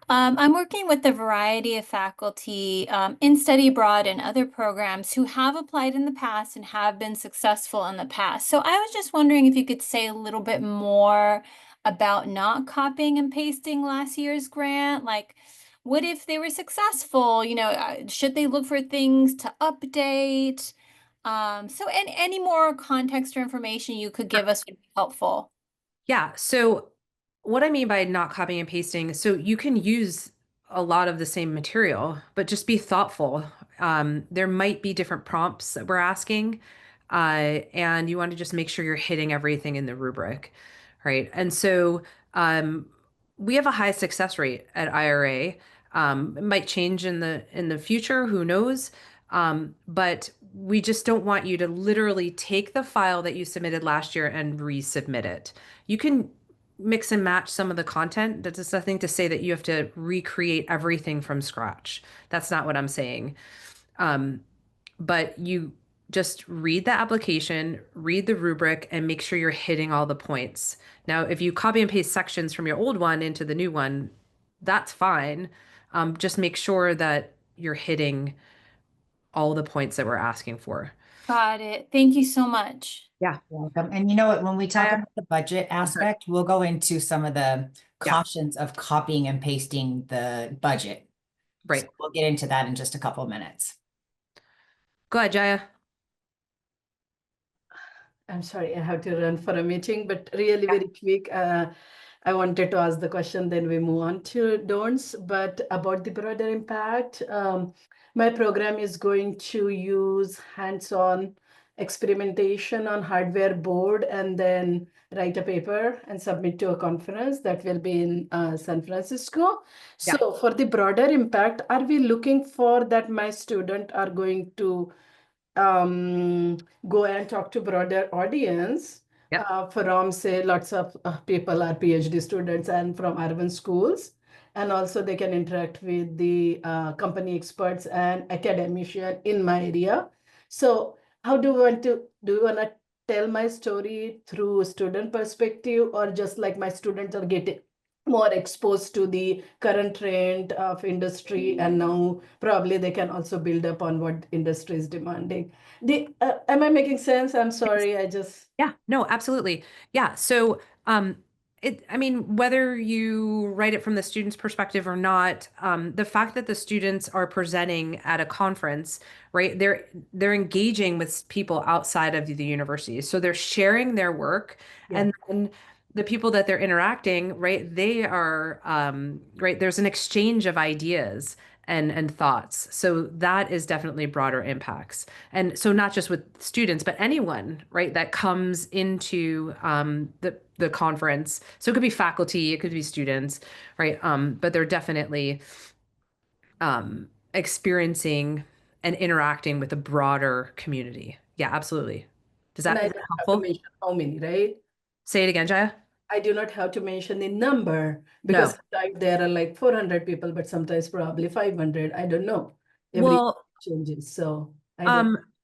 S12: I'm working with a variety of faculty in study abroad and other programs who have applied in the past and have been successful in the past. So I was just wondering if you could say a little bit more about not copying and pasting last year's grant. Like, what if they were successful? Should they look for things to update? So any more context or information you could give us would be helpful.
S5: Yeah. So what I mean by not copying and pasting, so you can use a lot of the same material, but just be thoughtful. There might be different prompts that we're asking, and you want to just make sure you're hitting everything in the rubric, right? And so we have a high success rate at IRA. It might change in the future, who knows? But we just don't want you to literally take the file that you submitted last year and resubmit it. You can mix and match some of the content. That's nothing to say that you have to recreate everything from scratch. That's not what I'm saying. But you just read the application, read the rubric, and make sure you're hitting all the points. Now, if you copy and paste sections from your old one into the new one, that's fine. Just make sure that you're hitting all the points that we're asking for.
S12: Got it. Thank you so much.
S5: Yeah.
S11: Welcome. And you know what, when we talk
S5: Yeah.
S11: about the budget aspect, we'll go into some of the cautions of copying and pasting the budget.
S5: Right.
S11: So we'll get into that in just a couple of minutes.
S5: Go ahead, Jaya.
S13: I'm sorry, I have to run for a meeting, but really very quick. I wanted to ask the question, then we move on to don'ts, but about the broader impact. My program is going to use hands-on experimentation on hardware board and then write a paper and submit to a conference that will be in San Francisco.
S5: Yeah.
S13: So for the broader impact, are we looking for that my student are going to go and talk to broader audience from say lots of people are PhD students and from urban schools, and also they can interact with the company experts and academician in my area. So how do you want to tell my story through student perspective, or just like my students are getting more exposed to the current trend of industry, and now probably they can also build up on what industry is demanding. Am I making sense? I'm sorry,
S5: Yeah, no, absolutely. Yeah. So I mean, whether you write it from the student's perspective or not, the fact that the students are presenting at a conference, right? They're engaging with people outside of the university. So they're sharing their work, and then the people that they're interacting, right? They are right, there's an exchange of ideas and thoughts. So that is definitely broader impacts. And so not just with students, but anyone, right, that comes into the conference. So it could be faculty, it could be students, right? But they're definitely experiencing and interacting with a broader community. Yeah, absolutely. Is that helpful?
S13: How many, right?
S5: Say it again, Jaya.
S13: I do not have to mention the number, because sometimes there are like 400 people, but sometimes probably 500. I don't know. Every changes. So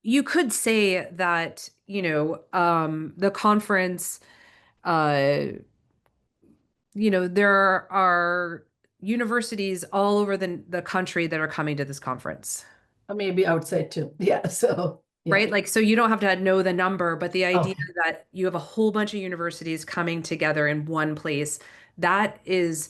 S5: you could say that, the conference, there are universities all over the country that are coming to this conference.
S13: Maybe outside too. Yeah. So
S5: right? Like, so you don't have to know the number, but the idea that you have a whole bunch of universities coming together in one place, that is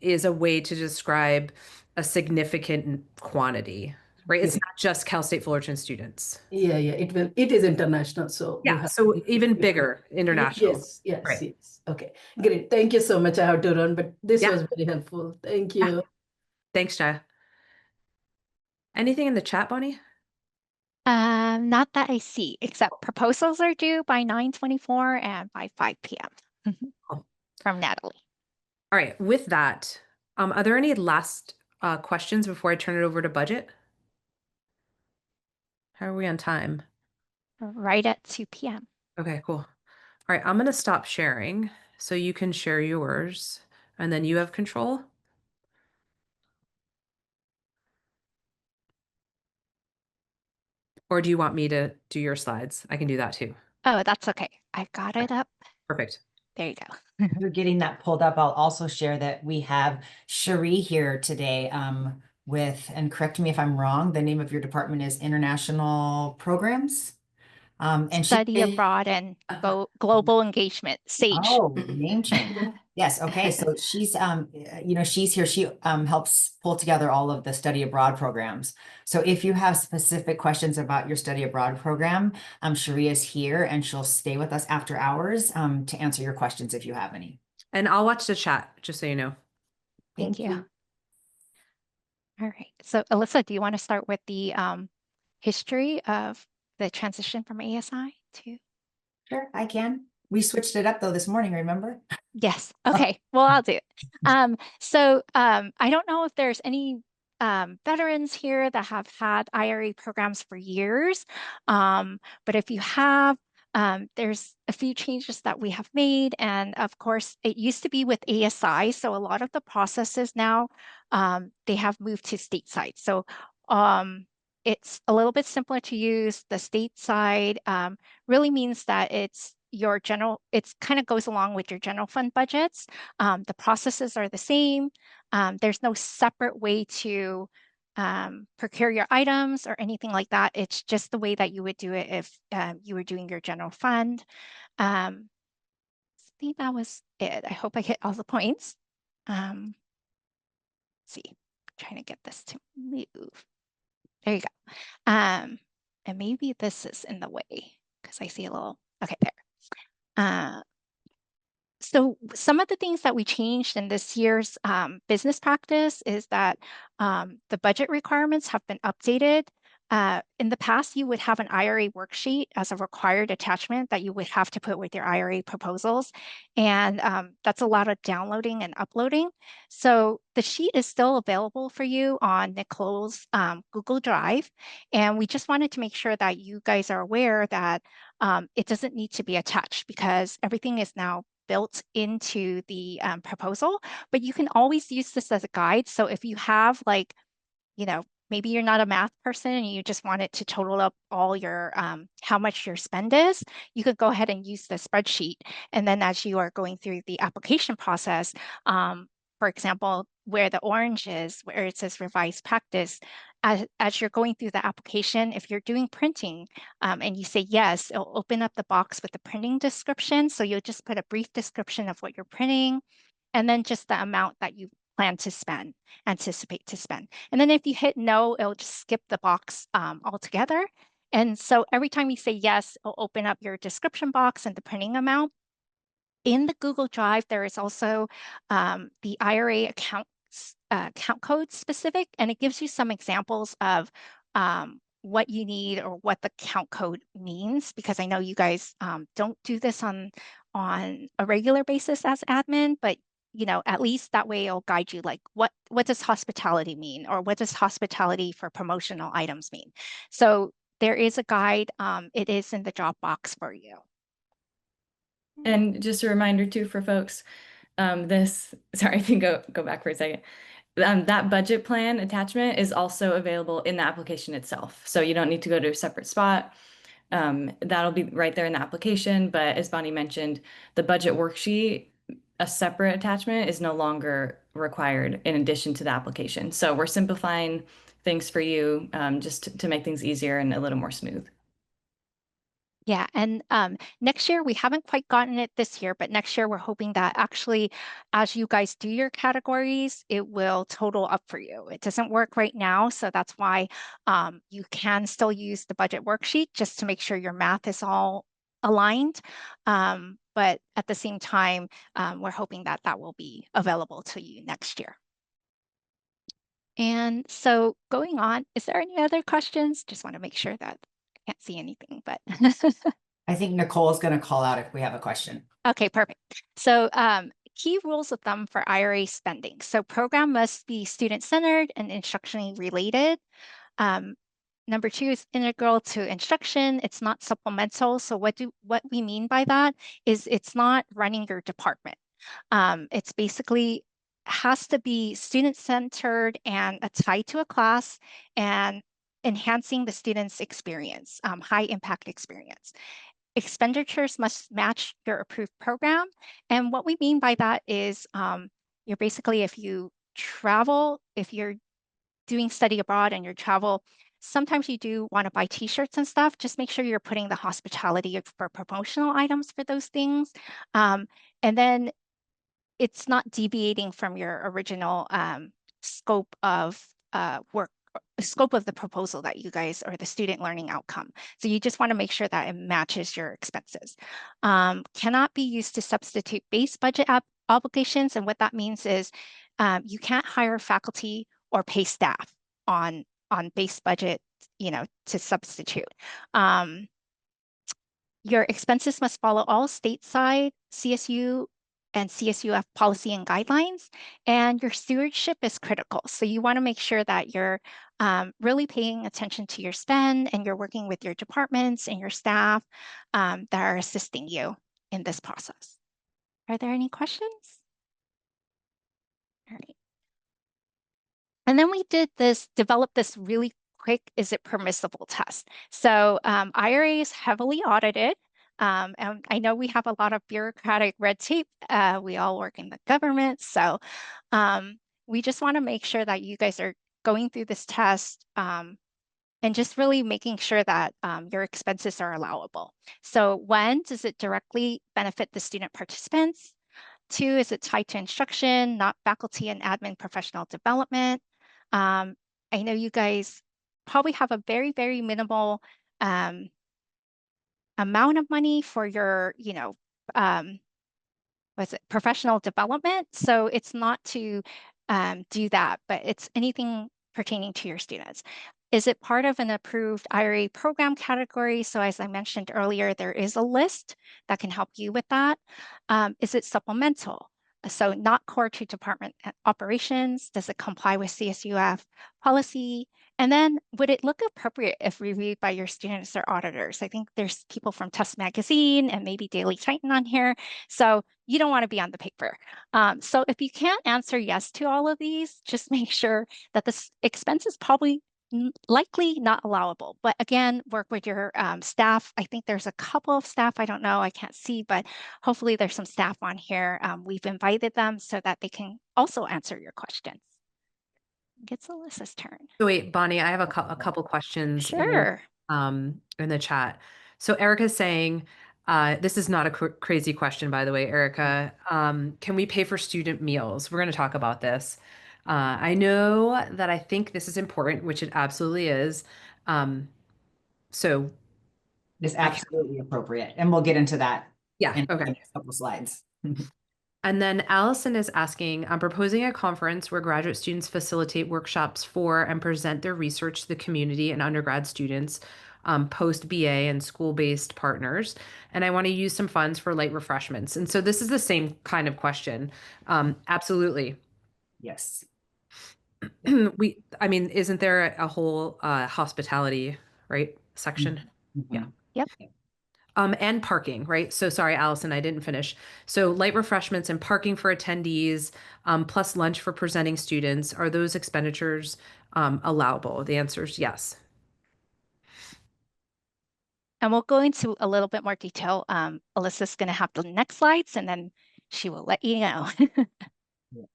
S5: a way to describe a significant quantity, right? It's not just Cal State Fullerton students.
S13: Yeah, it is international. So
S5: yeah, so even bigger international.
S13: Yes.
S5: Right.
S13: Yes. Okay, great. Thank you so much. I have to run, but this was very helpful. Thank you.
S5: Yeah. Thanks, Jaya. Anything in the chat, Bonnie?
S1: Not that I see, except proposals are due by 9:24 and by 5 p.m. from Natalie.
S5: All right, with that, are there any last questions before I turn it over to budget? How are we on time?
S1: right at 2 p.m.
S5: Okay, cool. All right, I'm going to stop sharing so you can share yours and then you have control. Or do you want me to do your slides? I can do that too.
S1: Oh, that's okay. I got it up.
S5: Perfect.
S1: There you go.
S11: You're getting that pulled up. I'll also share that we have Cherie here today with, and correct me if I'm wrong, the name of your department is International Programs. And she
S1: Study abroad and global engagement, SAGE.
S11: Oh, name change. Yes, okay. So she's she's here. She helps pull together all of the study abroad programs. So if you have specific questions about your study abroad program, Cherie is here and she'll stay with us after hours to answer your questions if you have any.
S5: And I'll watch the chat, just so you know.
S1: Thank you. All right. So Alyssa, do you want to start with the history of the transition from ASI to?
S11: Sure, I can. We switched it up though this morning, remember?
S1: Yes. Okay. Well, I'll do it. So I don't know if there's any veterans here that have had IRA programs for years. But if you have, there's a few changes that we have made. And of course, it used to be with ASI. So a lot of the processes now, they have moved to stateside. So it's a little bit simpler to use. The stateside really means that it's your general, it's kind of goes along with your general fund budgets. The processes are the same. There's no separate way to procure your items or anything like that. It's just the way that you would do it if you were doing your general fund. I think that was it. I hope I hit all the points. Let's see, I'm trying to get this to move. There you go. And maybe this is in the way because I see a little, okay, there. So some of the things that we changed in this year's business practice is that the budget requirements have been updated. In the past, you would have an IRA worksheet as a required attachment that you would have to put with your IRA proposals. And that's a lot of downloading and uploading. So the sheet is still available for you on Nicole's Google Drive. And we just wanted to make sure that you guys are aware that it doesn't need to be attached because everything is now built into the proposal, but you can always use this as a guide. So if you have like, maybe you're not a math person and you just want it to total up all your, how much your spend is, you could go ahead and use the spreadsheet. And then as you are going through the application process, for example, where the orange is, where it says revised practice, as you're going through the application, if you're doing printing and you say yes, it'll open up the box with the printing description. So you'll just put a brief description of what you're printing and then just the amount that you plan to spend, anticipate to spend. And then if you hit no, it'll just skip the box altogether. And so every time you say yes, it'll open up your description box and the printing amount. In the Google Drive, there is also the IRA account code specific, and it gives you some examples of what you need or what the count code means, because I know you guys don't do this on a regular basis as admin, but at least that way it'll guide you like what does hospitality mean or what does hospitality for promotional items mean. So there is a guide. It is in the Dropbox for you.
S2: And just a reminder too for folks, sorry, I can go back for a second. That budget plan attachment is also available in the application itself. So you don't need to go to a separate spot. That'll be right there in the application. But as Bonnie mentioned, the budget worksheet, a separate attachment is no longer required in addition to the application. So we're simplifying things for you just to make things easier and a little more smooth.
S1: Yeah, and next year, we haven't quite gotten it this year, but next year we're hoping that actually, as you guys do your categories, it will total up for you. It doesn't work right now, so that's why you can still use the budget worksheet just to make sure your math is all aligned. But at the same time, we're hoping that that will be available to you next year. And so going on, is there any other questions? Just want to make sure that I can't see anything, but
S11: I think Nicole is going to call out if we have a question.
S1: Okay, perfect. So key rules of thumb for IRA spending. So program must be student-centered and instructionally related. Number 2 is integral to instruction. It's not supplemental. So what we mean by that is it's not running your department. It's basically has to be student-centered and tied to a class and enhancing the student's experience, high impact experience. Expenditures must match your approved program. And what we mean by that is you're basically, if you travel, if you're doing study abroad and you travel, sometimes you do want to buy t-shirts and stuff. Just make sure you're putting the hospitality for promotional items for those things. And then it's not deviating from your original scope of work, scope of the proposal that you guys, or the student learning outcome. So you just want to make sure that it matches your expenses. Cannot be used to substitute base budget obligations. And what that means is you can't hire faculty or pay staff on base budget, to substitute. Your expenses must follow all stateside CSU and CSUF policy and guidelines, and your stewardship is critical. So you want to make sure that you're really paying attention to your spend, and you're working with your departments and your staff that are assisting you in this process. Are there any questions? All right. And then we developed this really quick, is it permissible test. So IRA is heavily audited. And I know we have a lot of bureaucratic red tape. We all work in the government. So we just want to make sure that you guys are going through this test and just really making sure that your expenses are allowable. So 1, does it directly benefit the student participants? 2, is it tied to instruction, not faculty and admin professional development? I know you guys probably have a very, very minimal amount of money for your, professional development. So it's not to do that, but it's anything pertaining to your students. Is it part of an approved IRA program category? So as I mentioned earlier, there is a list that can help you with that. Is it supplemental? So not core to department operations. Does it comply with CSUF policy? And then would it look appropriate if reviewed by your students or auditors? I think there's people from Test Magazine and maybe Daily Titan on here. So you don't want to be on the paper. So if you can't answer yes to all of these, just make sure that the expense is probably likely not allowable. But again, work with your staff. I think there's a couple of staff, I don't know, I can't see, but hopefully there's some staff on here. We've invited them so that they can also answer your questions. It's Alyssa's turn.
S5: So wait, Bonnie, I have a couple questions
S1: Sure.
S5: in the chat. So Erica's saying, this is not a crazy question, by the way, Erica. Can we pay for student meals? We're going to talk about this. I know that I think this is important, which it absolutely is. So
S11: It's absolutely appropriate. And we'll get into that in
S5: okay.
S11: the next couple slides.
S5: And then Allison is asking, I'm proposing a conference where graduate students facilitate workshops for and present their research to the community and undergrad students, post-BA and school-based partners. And I want to use some funds for light refreshments. And so this is the same kind of question. Absolutely.
S11: Yes.
S5: I mean, isn't there a whole hospitality, right, section?
S11: Mm-hmm.
S5: Yeah.
S1: Yep.
S5: And parking, right? So sorry, Allison, I didn't finish. So light refreshments and parking for attendees, plus lunch for presenting students, are those expenditures allowable? The answer is yes.
S1: And we'll go into a little bit more detail. Alyssa's going to have the next slides, and then she will let you know.
S11: Yes.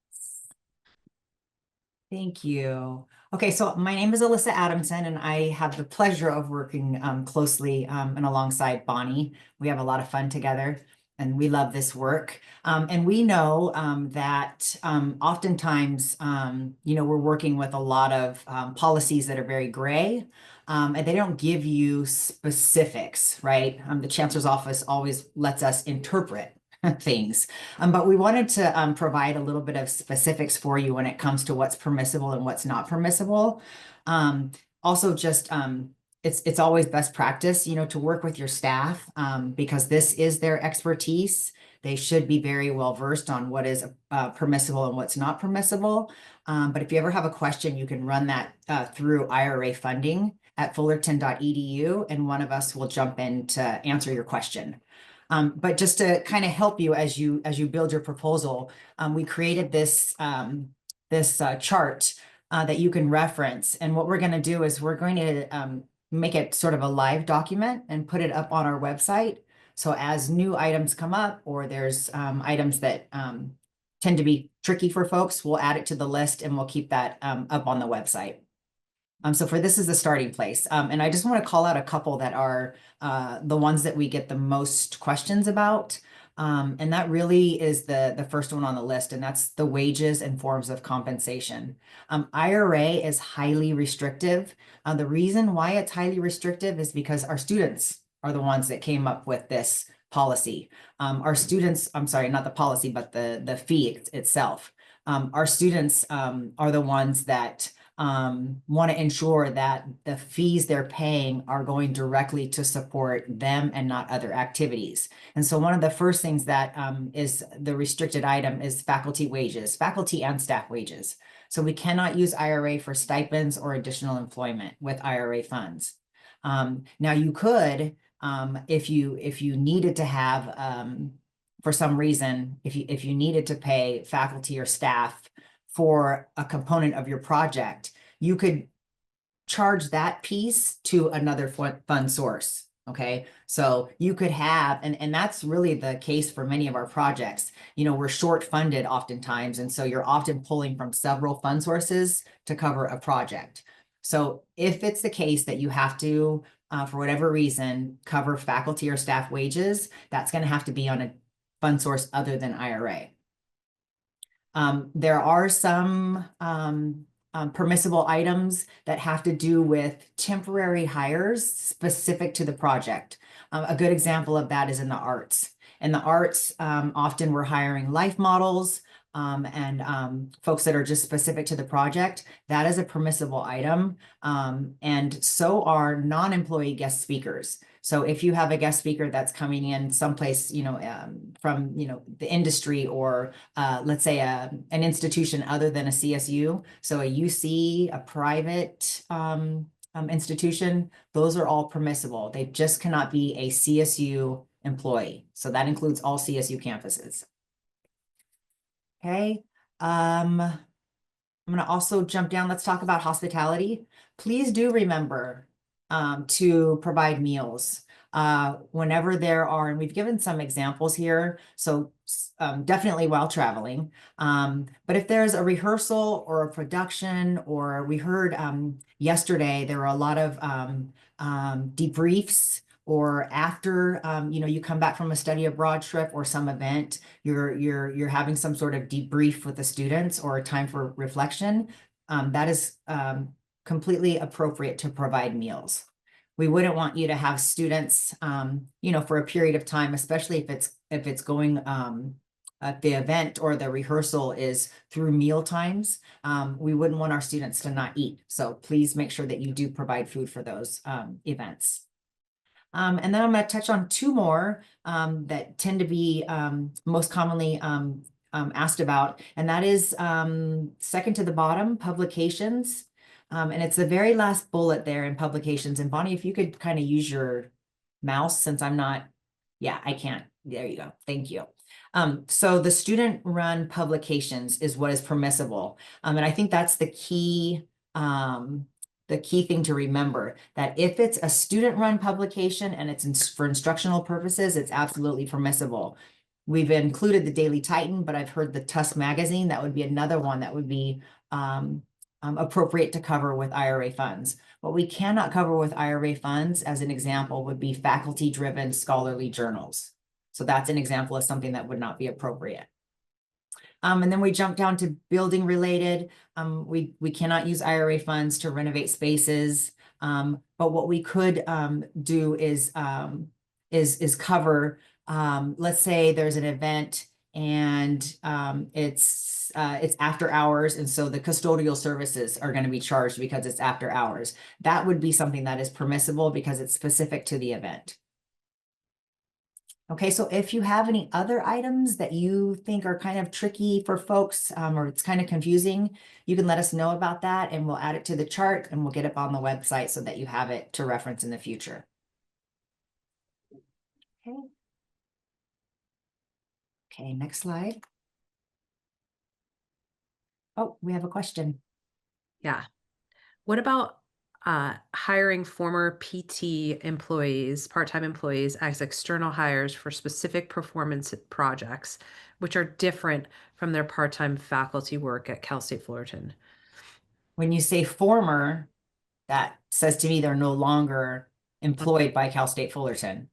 S11: Thank you. Okay, so my name is Alyssa Adamson, and I have the pleasure of working closely and alongside Bonnie. We have a lot of fun together, and we love this work. And we know that oftentimes, we're working with a lot of policies that are very gray, and they don't give you specifics, right? The Chancellor's Office always lets us interpret things. But we wanted to provide a little bit of specifics for you when it comes to what's permissible and what's not permissible. Also, just it's always best practice, to work with your staff because this is their expertise. They should be very well versed on what is permissible and what's not permissible. But if you ever have a question, you can run that through IRA funding at fullerton.edu, and one of us will jump in to answer your question. But just to kind of help you as you build your proposal, we created this chart that you can reference. And what we're going to do is we're going to make it sort of a live document and put it up on our website. So as new items come up, or there's items that tend to be tricky for folks, we'll add it to the list and we'll keep that up on the website. So for this is the starting place. And I just want to call out a couple that are the ones that we get the most questions about. And that really is the first one on the list, and that's the wages and forms of compensation. IRA is highly restrictive. The reason why it's highly restrictive is because our students are the ones that came up with this policy. Our students, I'm sorry, not the policy, but the fee itself. Our students are the ones that want to ensure that the fees they're paying are going directly to support them and not other activities. And so one of the first things that is the restricted item is faculty wages, faculty and staff wages. So we cannot use IRA for stipends or additional employment with IRA funds. Now you could, if you needed to have, for some reason, if you needed to pay faculty or staff for a component of your project, you could charge that piece to another fund source. Okay, so you could have, and that's really the case for many of our projects. You know, we're short funded oftentimes, and so you're often pulling from several fund sources to cover a project. So if it's the case that you have to, for whatever reason, cover faculty or staff wages, that's going to have to be on a fund source other than IRA. There are some permissible items that have to do with temporary hires specific to the project. A good example of that is in the arts. In the arts, often we're hiring life models and folks that are just specific to the project. That is a permissible item. And so are non-employee guest speakers. So if you have a guest speaker that's coming in someplace, you know, from, you know, the industry, or let's say an institution other than a CSU, so a UC, a private institution, those are all permissible. They just cannot be a CSU employee. So that includes all CSU campuses. Okay. I'm going to also jump down. Let's talk about hospitality. Please do remember to provide meals whenever there are, and we've given some examples here, so definitely while traveling. But if there's a rehearsal or a production, or we heard yesterday, there were a lot of debriefs, or after you know, you come back from a study abroad trip or some event, you're having some sort of debrief with the students or a time for reflection, that is completely appropriate to provide meals. We wouldn't want you to have students, you know, for a period of time, especially if it's going the event or the rehearsal is through meal times. We wouldn't want our students to not eat. So please make sure that you do provide food for those events. And then I'm going to touch on two more that tend to be most commonly asked about, and that is second to the bottom, publications. And it's the very last bullet there in publications. And Bonnie, if you could kind of use your mouse, since I'm not, yeah, I can't. There you go. Thank you. So the student-run publications is what is permissible. And I think that's the key thing to remember, that if it's a student-run publication and it's for instructional purposes, it's absolutely permissible. We've included the Daily Titan, but I've heard the Tusk magazine. That would be another one that would be appropriate to cover with IRA funds. What we cannot cover with IRA funds, as an example, would be faculty-driven scholarly journals. So that's an example of something that would not be appropriate. And then we jump down to building related. We cannot use IRA funds to renovate spaces. But what we could do is cover, let's say there's an event and it's after hours, and so the custodial services are going to be charged because it's after hours. That would be something that is permissible because it's specific to the event. Okay, so if you have any other items that you think are kind of tricky for folks, or it's kind of confusing, you can let us know about that and we'll add it to the chart and we'll get it on the website so that you have it to reference in the future. Okay. Okay, next slide. Oh, we have a question.
S5: Yeah. What about hiring former PT employees, part-time employees as external hires for specific performance projects, which are different from their part-time faculty work at Cal State Fullerton?
S11: When you say former, that says to me they're no longer employed by Cal State Fullerton.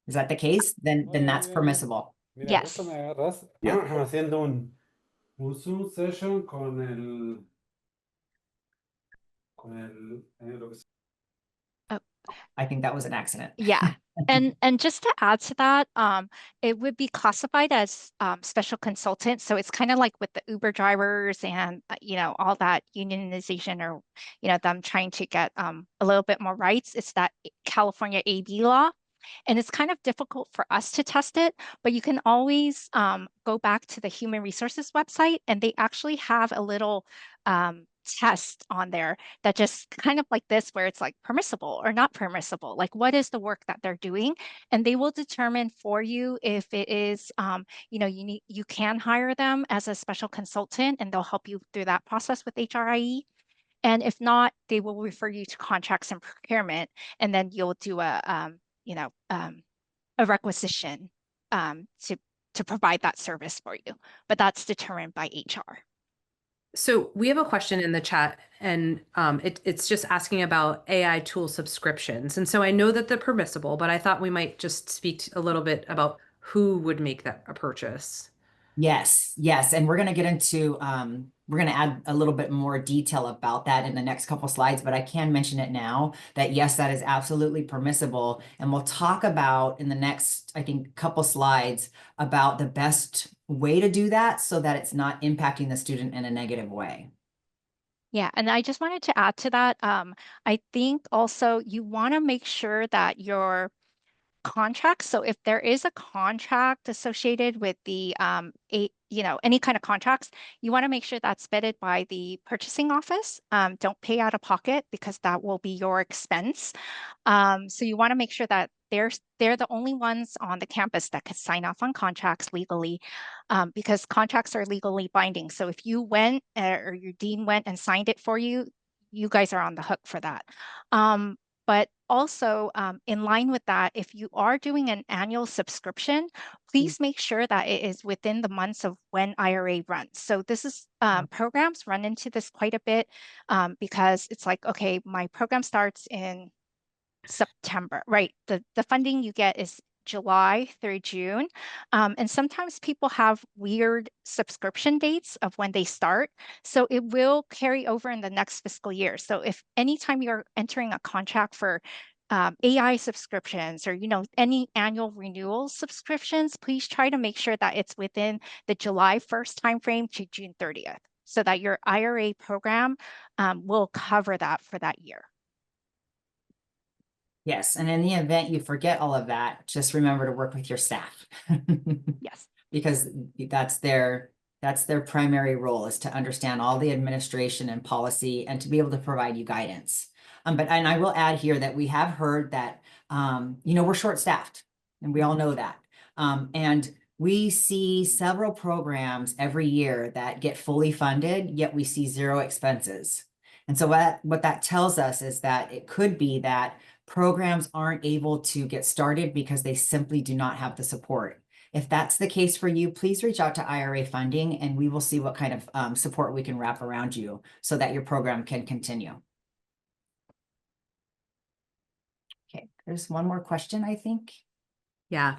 S11: Is that the case? Then that's permissible.
S6: Mira,
S1: Yes.
S6: justo me agarras
S11: Yeah.
S6: haciendo un Zoom session con lo que
S11: I think that was an accident.
S1: Yeah. And just to add to that, it would be classified as special consultant. So it's kind of like with the Uber drivers and all that unionization, or them trying to get a little bit more rights. It's that California AB law. And it's kind of difficult for us to test it, but you can always go back to the Human Resources website, and they actually have a little test on there that just kind of like this, where it's like permissible or not permissible, like what is the work that they're doing, and they will determine for you if it is, you can hire them as a special consultant, and they'll help you through that process with HRIE. And if not, they will refer you to contracts and procurement, and then you'll do a requisition to provide that service for you. But that's determined by HR.
S5: So we have a question in the chat, and it's just asking about AI tool subscriptions. And so I know that they're permissible, but I thought we might just speak a little bit about who would make that a purchase.
S11: Yes, yes. And we're going to get into, we're going to add a little bit more detail about that in the next couple slides, but I can mention it now that yes, that is absolutely permissible. And we'll talk about in the next, I think, couple slides about the best way to do that so that it's not impacting the student in a negative way.
S1: Yeah, and I just wanted to add to that. I think also you want to make sure that your contracts. So if there is a contract associated with the any kind of contracts, you want to make sure that's vetted by the purchasing office. Don't pay out of pocket, because that will be your expense. So you want to make sure that they're the only ones on the campus that could sign off on contracts legally, because contracts are legally binding. So if you went or your dean went and signed it for you, you guys are on the hook for that. But also, in line with that, if you are doing an annual subscription, please make sure that it is within the months of when IRA runs. So this is programs run into this quite a bit, because it's like, okay, my program starts in September, right? The funding you get is July through June. And sometimes people have weird subscription dates of when they start. So it will carry over in the next fiscal year. So if anytime you're entering a contract for AI subscriptions, or any annual renewal subscriptions, please try to make sure that it's within the July 1st timeframe to June 30th, so that your IRA program will cover that for that year.
S11: Yes, and in the event you forget all of that, just remember to work with your staff.
S1: Yes.
S11: Because that's their primary role, is to understand all the administration and policy and to be able to provide you guidance. And I will add here that we have heard that we're short-staffed, and we all know that. And we see several programs every year that get fully funded, yet we see zero expenses. And so what that tells us is that it could be that programs aren't able to get started because they simply do not have the support. If that's the case for you, please reach out to IRA funding, and we will see what kind of support we can wrap around you so that your program can continue. Okay, there's one more question, I think.
S5: Yeah.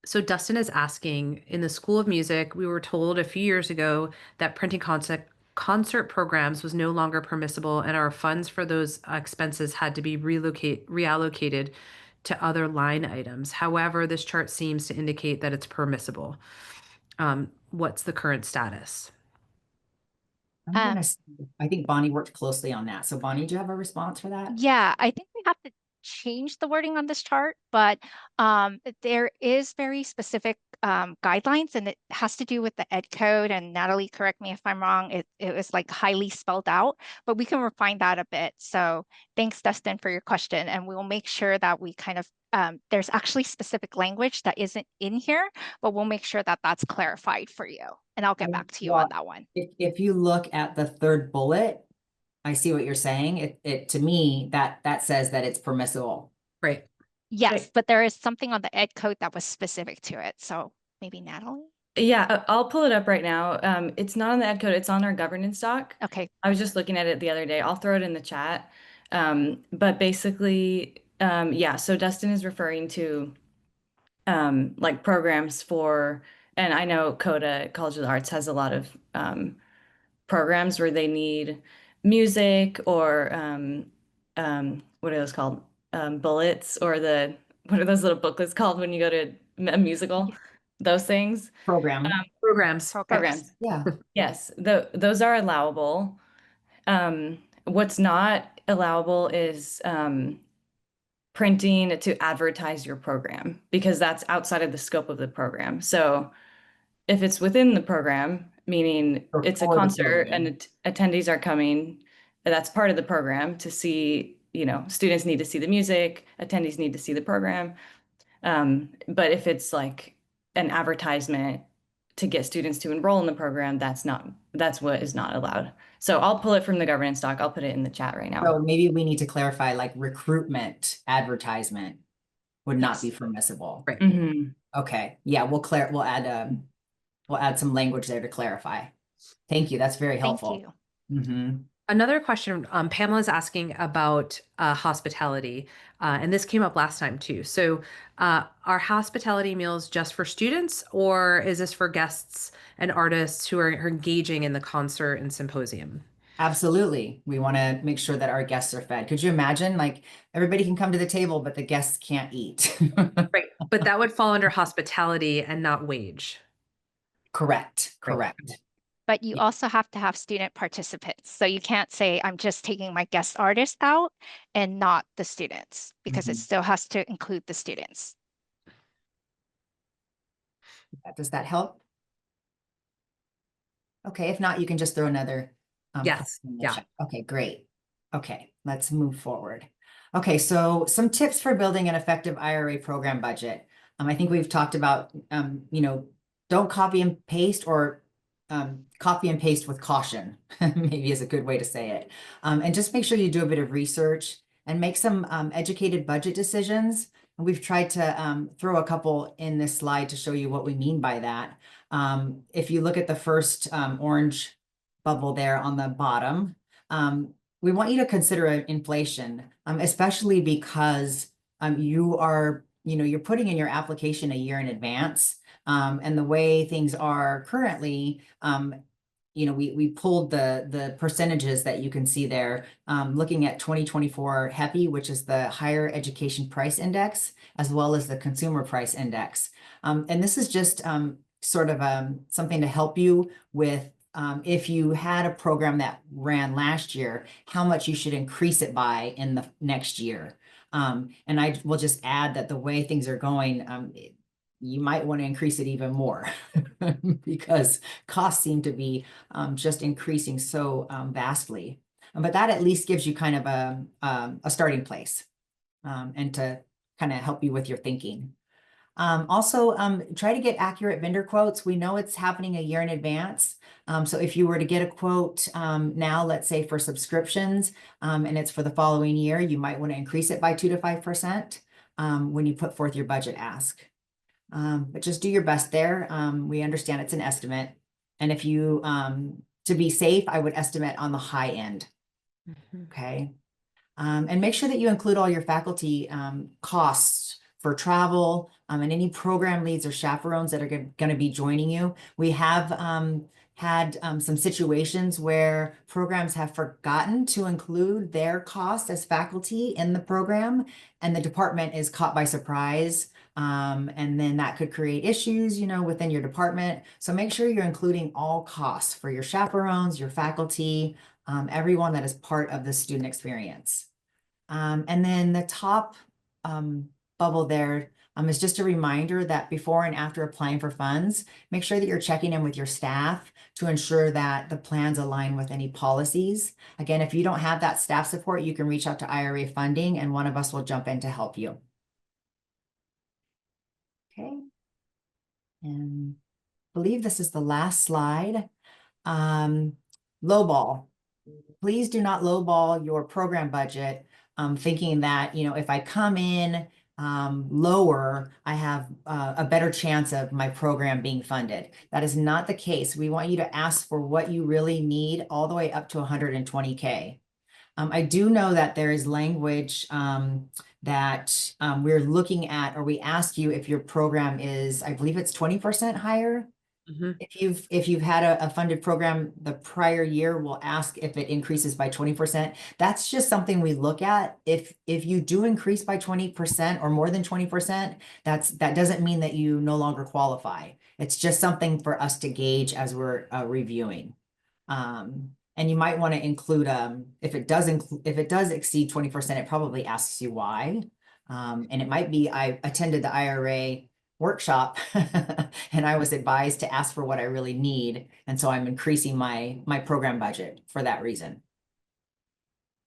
S5: So Dustin is asking, in the School of Music, we were told a few years ago that printing concert programs was no longer permissible, and our funds for those expenses had to be reallocated to other line items. However, this chart seems to indicate that it's permissible. What's the current status?
S11: I think Bonnie worked closely on that. So Bonnie, do you have a response for that?
S1: Yeah, I think we have to change the wording on this chart, but there is very specific guidelines, and it has to do with the ed code. And Natalie, correct me if I'm wrong, it was like highly spelled out, but we can refine that a bit. So thanks, Dustin, for your question. And we'll make sure that we kind of, there's actually specific language that isn't in here, but we'll make sure that that's clarified for you. And I'll get back to you on that one.
S11: If you look at the third bullet, I see what you're saying. It to me, that says that it's permissible.
S5: Right.
S1: Yes,
S2: Right.
S1: but there is something on the ed code that was specific to it. So maybe Natalie?
S2: Yeah, I'll pull it up right now. It's not on the ed code, it's on our governance doc.
S1: Okay.
S2: I was just looking at it the other day. I'll throw it in the chat. But basically, yeah, so Dustin is referring to like programs for, and I know CODA, College of the Arts, has a lot of programs where they need music or what are those called? Bullets, or what are those little booklets called when you go to a musical? Those things.
S11: Program.
S2: Programs.
S11: Yeah.
S2: Yes, those are allowable. What's not allowable is printing to advertise your program, because that's outside of the scope of the program. So if it's within the program, meaning it's a
S11: For the
S2: concert
S11: program.
S2: and attendees are coming, that's part of the program to see, students need to see the music, attendees need to see the program. But if it's like an advertisement to get students to enroll in the program, that's what is not allowed. So I'll pull it from the governance doc. I'll put it in the chat right now.
S11: So maybe we need to clarify, like recruitment advertisement would not be permissible.
S5: Right.
S2: Mhm.
S11: Okay. Yeah, we'll add some language there to clarify. Thank you. That's very helpful.
S1: Thank you.
S11: Mm-hmm.
S5: Another question, Pamela is asking about hospitality, and this came up last time too. So are hospitality meals just for students, or is this for guests and artists who are engaging in the concert and symposium?
S11: Absolutely. We want to make sure that our guests are fed. Could you imagine, like, everybody can come to the table, but the guests can't eat?
S5: Right, but that would fall under hospitality and not wage.
S11: Correct.
S5: Right.
S11: Correct.
S1: But you also have to have student participants. So you can't say, I'm just taking my guest artist out and not the students, because it still has to include the students.
S11: Does that help? Okay, if not, you can just throw another.
S5: Yes. Yeah.
S11: Chat. Okay, great. Okay, let's move forward. Okay, so some tips for building an effective IRA program budget. I think we've talked about, don't copy and paste, or copy and paste with caution, maybe is a good way to say it. And just make sure you do a bit of research and make some educated budget decisions. And we've tried to throw a couple in this slide to show you what we mean by that. If you look at the first orange bubble there on the bottom, we want you to consider inflation, especially because you're putting in your application a year in advance. And the way things are currently, we pulled the percentages that you can see there, looking at 2024 HEPI, which is the Higher Education Price Index, as well as the Consumer Price Index. And this is just sort of something to help you with, if you had a program that ran last year, how much you should increase it by in the next year. And I will just add that the way things are going, you might want to increase it even more because costs seem to be just increasing so vastly. But that at least gives you kind of a starting place, and to kind of help you with your thinking. Also, try to get accurate vendor quotes. We know it's happening a year in advance. So if you were to get a quote now, let's say for subscriptions, and it's for the following year, you might want to increase it by 2 to 5% when you put forth your budget ask. But just do your best there. We understand it's an estimate. And if you, to be safe, I would estimate on the high end. Okay. And make sure that you include all your faculty costs for travel, and any program leads or chaperones that are going to be joining you. We have had some situations where programs have forgotten to include their costs as faculty in the program, and the department is caught by surprise. And then that could create issues, within your department. So make sure you're including all costs for your chaperones, your faculty, everyone that is part of the student experience. And then the top bubble there is just a reminder that before and after applying for funds, make sure that you're checking in with your staff to ensure that the plans align with any policies. Again, if you don't have that staff support, you can reach out to IRA funding and one of us will jump in to help you. Okay. And I believe this is the last slide. Lowball. Please do not lowball your program budget, thinking that, you know, if I come in lower, I have a better chance of my program being funded. That is not the case. We want you to ask for what you really need all the way up to 120K. I do know that there is language that we're looking at, or we ask you if your program is, I believe it's 20% higher. If you've had a funded program the prior year, we'll ask if it increases by 20%. That's just something we look at. If you do increase by 20% or more than 20%, that doesn't mean that you no longer qualify. It's just something for us to gauge as we're reviewing. And you might want to include if it does exceed 20%, it probably asks you why. And it might be I attended the IRA workshop and I was advised to ask for what I really need. And so I'm increasing my program budget for that reason.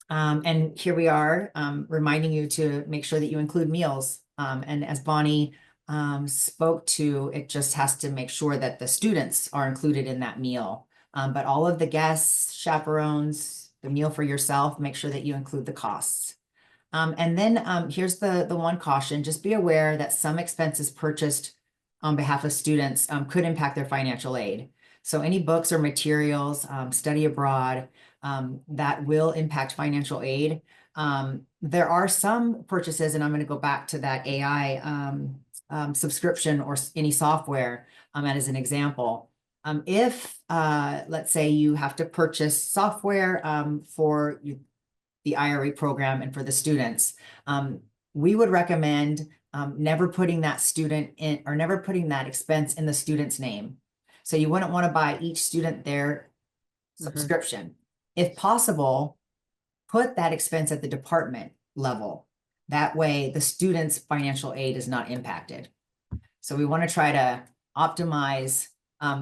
S11: And here we are reminding you to make sure that you include meals. And as Bonnie spoke to, it just has to make sure that the students are included in that meal. But all of the guests, chaperones, the meal for yourself, make sure that you include the costs. And then here's the one caution, just be aware that some expenses purchased on behalf of students could impact their financial aid. So any books or materials, study abroad, that will impact financial aid. There are some purchases, and I'm going to go back to that AI subscription or any software as an example. If, let's say you have to purchase software for the IRA program and for the students, we would recommend never putting that student in or never putting that expense in the student's name. So you wouldn't want to buy each student their subscription. If possible, put that expense at the department level. That way the student's financial aid is not impacted. So we want to try to optimize,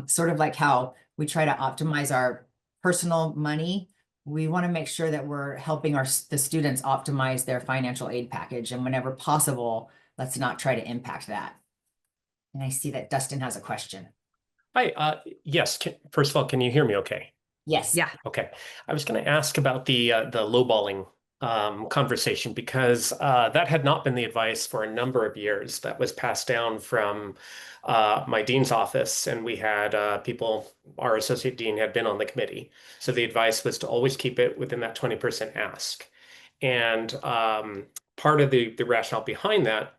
S11: sort of like how we try to optimize our personal money. We want to make sure that we're helping the students optimize their financial aid package. And whenever possible, let's not try to impact that. And I see that Dustin has a question.
S14: Hi, yes. First of all, can you hear me okay?
S11: Yes.
S5: Yeah.
S14: Okay. I was going to ask about the lowballing conversation because that had not been the advice for a number of years. That was passed down from my dean's office, and we had people, our associate dean had been on the committee. So the advice was to always keep it within that 20% ask. And part of the rationale behind that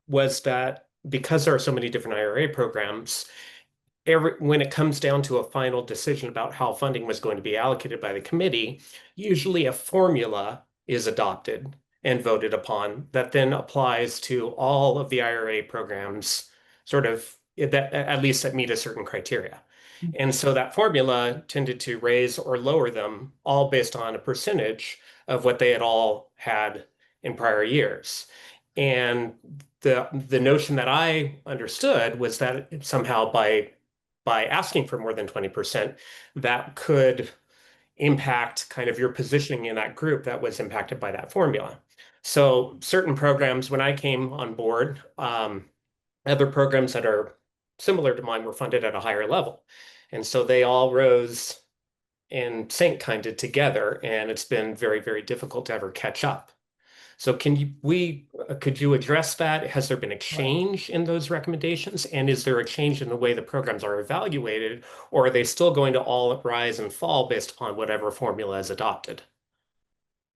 S14: was that because there are so many different IRA programs, when it comes down to a final decision about how funding was going to be allocated by the committee, usually a formula is adopted and voted upon that then applies to all of the IRA programs, sort of that at least that meet a certain criteria. And so that formula tended to raise or lower them all based on a percentage of what they had all had in prior years. And the notion that I understood was that somehow by asking for more than 20%, that could impact kind of your positioning in that group that was impacted by that formula. So certain programs, when I came on board, other programs that are similar to mine were funded at a higher level. And so they all rose in sync kind of together, and it's been very, very difficult to ever catch up. So could you address that? Has there been a change in those recommendations? And is there a change in the way the programs are evaluated, or are they still going to all rise and fall based upon whatever formula is adopted?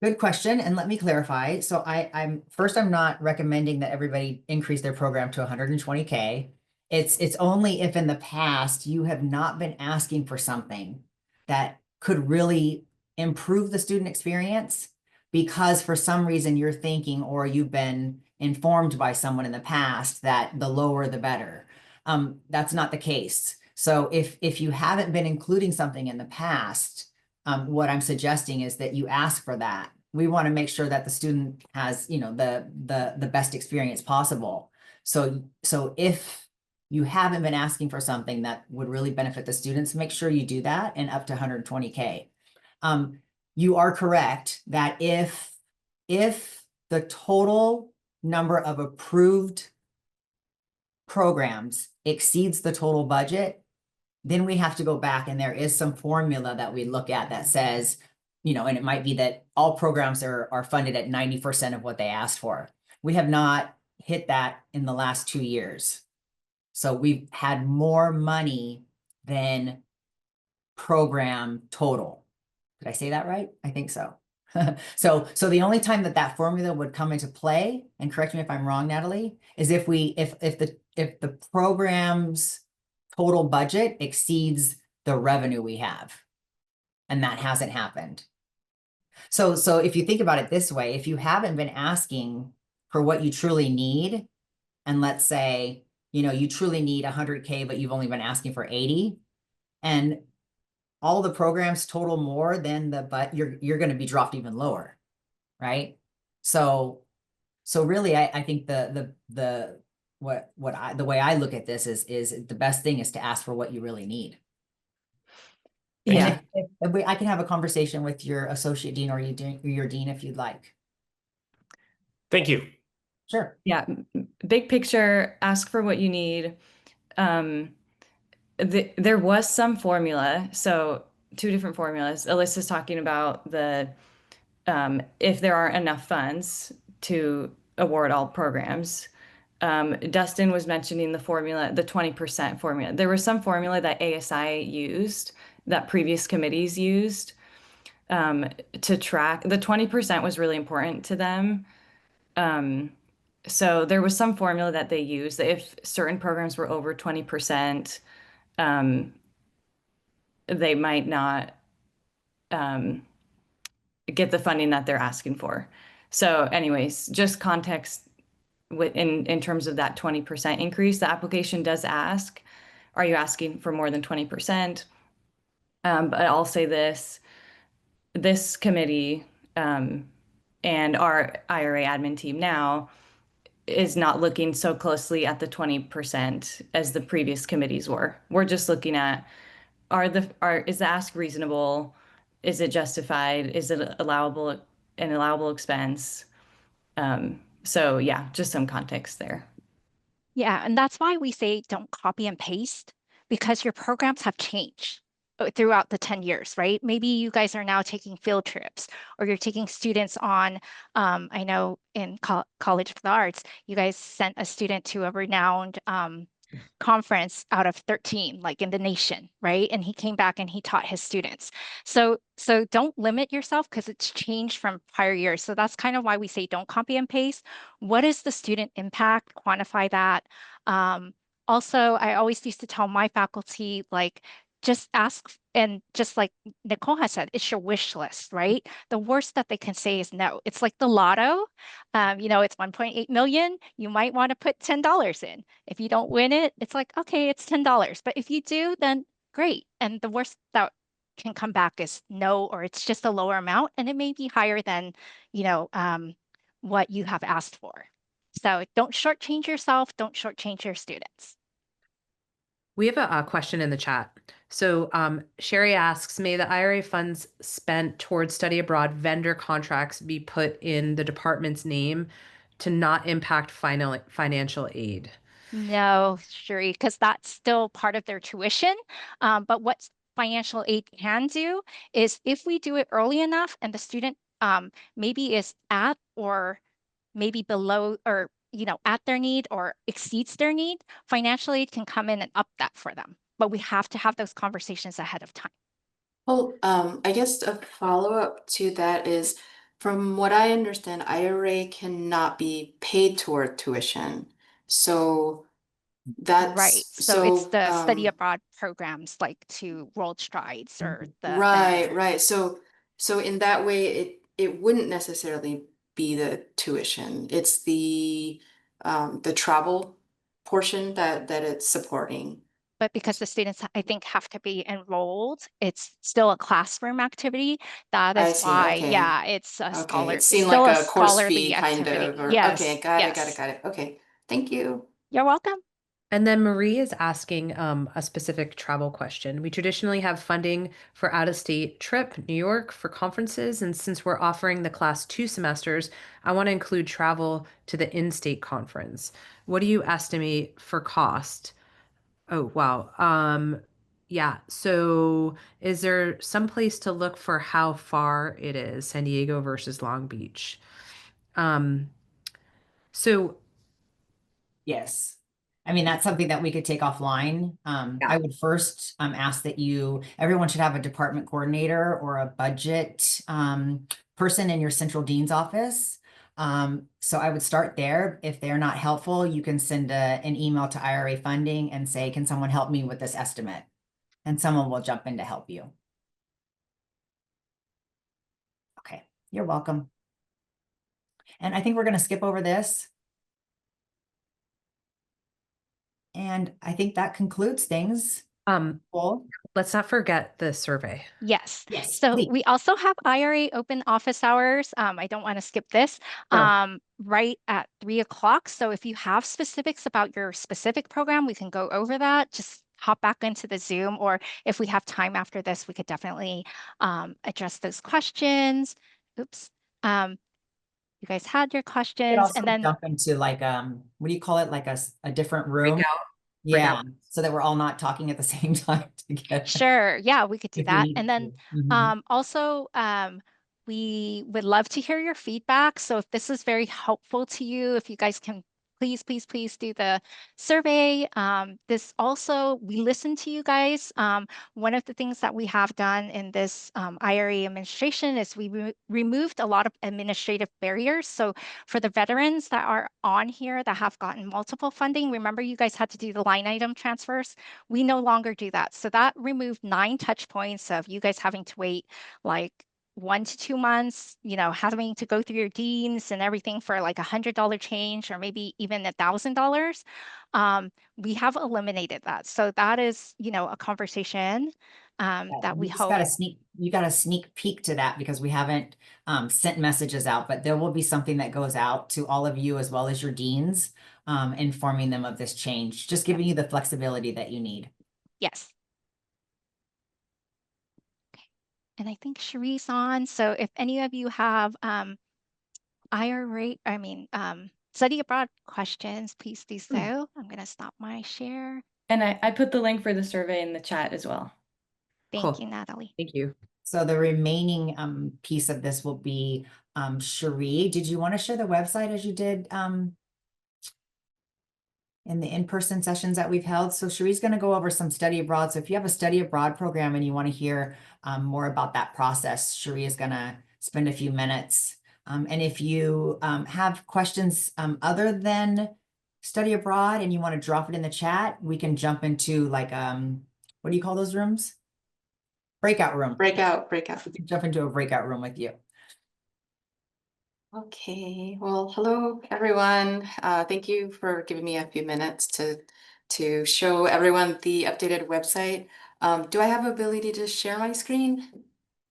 S11: Good question. And let me clarify. So I'm not recommending that everybody increase their program to 120K. It's only if in the past you have not been asking for something that could really improve the student experience, because for some reason you're thinking, or you've been informed by someone in the past that the lower the better. That's not the case. So if you haven't been including something in the past, what I'm suggesting is that you ask for that we want to make sure that the student has, you know, the best experience possible. So if you haven't been asking for something that would really benefit the students, make sure you do that, and up to 120K. You are correct that if the total number of approved programs exceeds the total budget, then we have to go back, and there is some formula that we look at that says, you know, and it might be that all programs are funded at 90% of what they asked for. We have not hit that in the last 2 years. So we've had more money than program total. Did I say that right? I think so. So the only time that formula would come into play, and correct me if I'm wrong, Natalie, is if the program's total budget exceeds the revenue we have, and that hasn't happened. So if you think about it this way, if you haven't been asking for what you truly need, and let's say, you know, you truly need 100K, but you've only been asking for 80, and all the programs total more than but you're going to be dropped even lower, right? So really, I think the way I look at this is the best thing is to ask for what you really need.
S2: Yeah.
S11: And I can have a conversation with your associate dean or your dean if you'd like.
S14: Thank you.
S11: Sure.
S2: Yeah. Big picture, ask for what you need. There was some formula, so 2 different formulas. Alyssa's talking about if there aren't enough funds to award all programs. Dustin was mentioning the formula, the 20% formula. There was some formula that ASI used, that previous committees used, to track. The 20% was really important to them. So there was some formula that they used that if certain programs were over 20%, they might not get the funding that they're asking for. So anyways, just context in terms of that 20% increase, the application does ask, are you asking for more than 20%? But I'll say this committee and our IRA admin team now is not looking so closely at the 20% as the previous committees were. We're just looking at, is the ask reasonable? Is it justified? Is it an allowable expense? So yeah, just some context there.
S1: Yeah, and that's why we say don't copy and paste, because your programs have changed throughout the 10 years, right? Maybe you guys are now taking field trips, or you're taking students on, I know in College of the Arts, you guys sent a student to a renowned conference out of 13, like in the nation, right? And he came back and he taught his students. So don't limit yourself, because it's changed from prior years. So that's kind of why we say don't copy and paste. What is the student impact? Quantify that. Also, I always used to tell my faculty, like, just ask, and just like Nicole has said, it's your wish list, right? The worst that they can say is no. It's like the lotto. You know, it's 1.8 million. You might want to put $10 in. If you don't win it, it's like, okay, it's $10. But if you do, then great. And the worst that can come back is no, or it's just a lower amount, and it may be higher than, you know, what you have asked for. So don't shortchange yourself. Don't shortchange your students.
S5: We have a question in the chat. So Sherry asks, may the IRA funds spent towards study abroad vendor contracts be put in the department's name to not impact financial aid?
S1: No, Sherry, because that's still part of their tuition. But what financial aid can do is, if we do it early enough and the student maybe is at or maybe below, or you know, at their need or exceeds their need, financial aid can come in and up that for them. But we have to have those conversations ahead of time.
S15: Well, I guess a follow-up to that is, from what I understand, IRA cannot be paid toward tuition. So
S1: Right. So it's the study
S15: um,
S1: abroad programs, like to World Strides or the
S15: right. So in that way, it wouldn't necessarily be the tuition. It's the travel portion that it's supporting.
S1: but because the students, I think, have to be enrolled, it's still a classroom activity. That
S15: I
S1: is
S15: see.
S1: why,
S15: Okay.
S1: yeah, it's a
S15: Okay. It's
S1: it's
S15: seen
S1: still
S15: like
S1: a
S15: a course
S1: scholarly
S15: fee kind
S1: activity.
S15: of, or
S1: Yes,
S15: okay, got it, got it,
S1: yes.
S15: got it. Okay. Thank you.
S1: You're welcome.
S5: And then Marie is asking a specific travel question. We traditionally have funding for out-of-state trip, New York, for conferences, and since we're offering the class 2 semesters, I want to include travel to the in-state conference. What do you estimate for cost? Oh, wow. Yeah. So is there some place to look for how far it is, San Diego versus Long Beach? Um, so
S11: Yes. I mean, that's something that we could take offline. I would first ask that everyone should have a department coordinator or a budget person in your central dean's office. So I would start there. If they're not helpful, you can send an email to IRA funding and say, can someone help me with this estimate? And someone will jump in to help you. Okay, you're welcome. And I think we're going to skip over this. And I think that concludes things.
S5: Well, let's not forget the survey.
S1: Yes.
S11: Yes,
S1: So
S11: please.
S1: we also have IRA open office hours. I don't want to skip this.
S11: Sure.
S1: Right at 3 o'clock. So if you have specifics about your specific program, we can go over that. Just hop back into the Zoom, or if we have time after this, we could definitely address those questions. Oops. You guys had your
S11: You could
S1: questions,
S11: also
S1: and then
S11: jump into like what do you call it? Like a different room.
S5: Breakout.
S11: Yeah, so that we're all not talking at the same time together.
S1: sure, yeah, we could do
S11: If we
S1: that.
S11: need
S1: And then
S11: to. Mhm.
S1: also we would love to hear your feedback. So if this is very helpful to you, if you guys can please do the survey. This also, we listen to you guys. One of the things that we have done in this IRA administration is we removed a lot of administrative barriers. So for the veterans that are on here that have gotten multiple funding, remember you guys had to do the line item transfers. We no longer do that. So that removed 9 touch points of you guys having to wait like 1 to 2 months, having to go through your deans and everything for like $100 change or maybe even $1,000. We have eliminated that. So that is, a conversation that we hope.
S11: You got a sneak peek to that because we haven't sent messages out, but there will be something that goes out to all of you as well as your deans, informing them of this change, just giving you the flexibility that you need.
S1: Yes. Okay. And I think Cherie's on. So if any of you have study abroad questions, please do so. I'm going to stop my share.
S2: And I put the link for the survey in the chat as well.
S1: Thank you, Natalie.
S5: Thank you.
S11: So the remaining piece of this will be Cherie. Did you want to share the website as you did in the in-person sessions that we've held? So Cherie's going to go over some study abroad. So if you have a study abroad program and you want to hear more about that process, Cherie is going to spend a few minutes. And if you have questions other than study abroad and you want to drop it in the chat, we can jump into like, what do you call those rooms? Breakout room.
S15: Breakout.
S11: We can jump into a breakout room with you.
S15: Okay, well, hello, everyone. Thank you for giving me a few minutes to show everyone the updated website. Do I have ability to share my screen?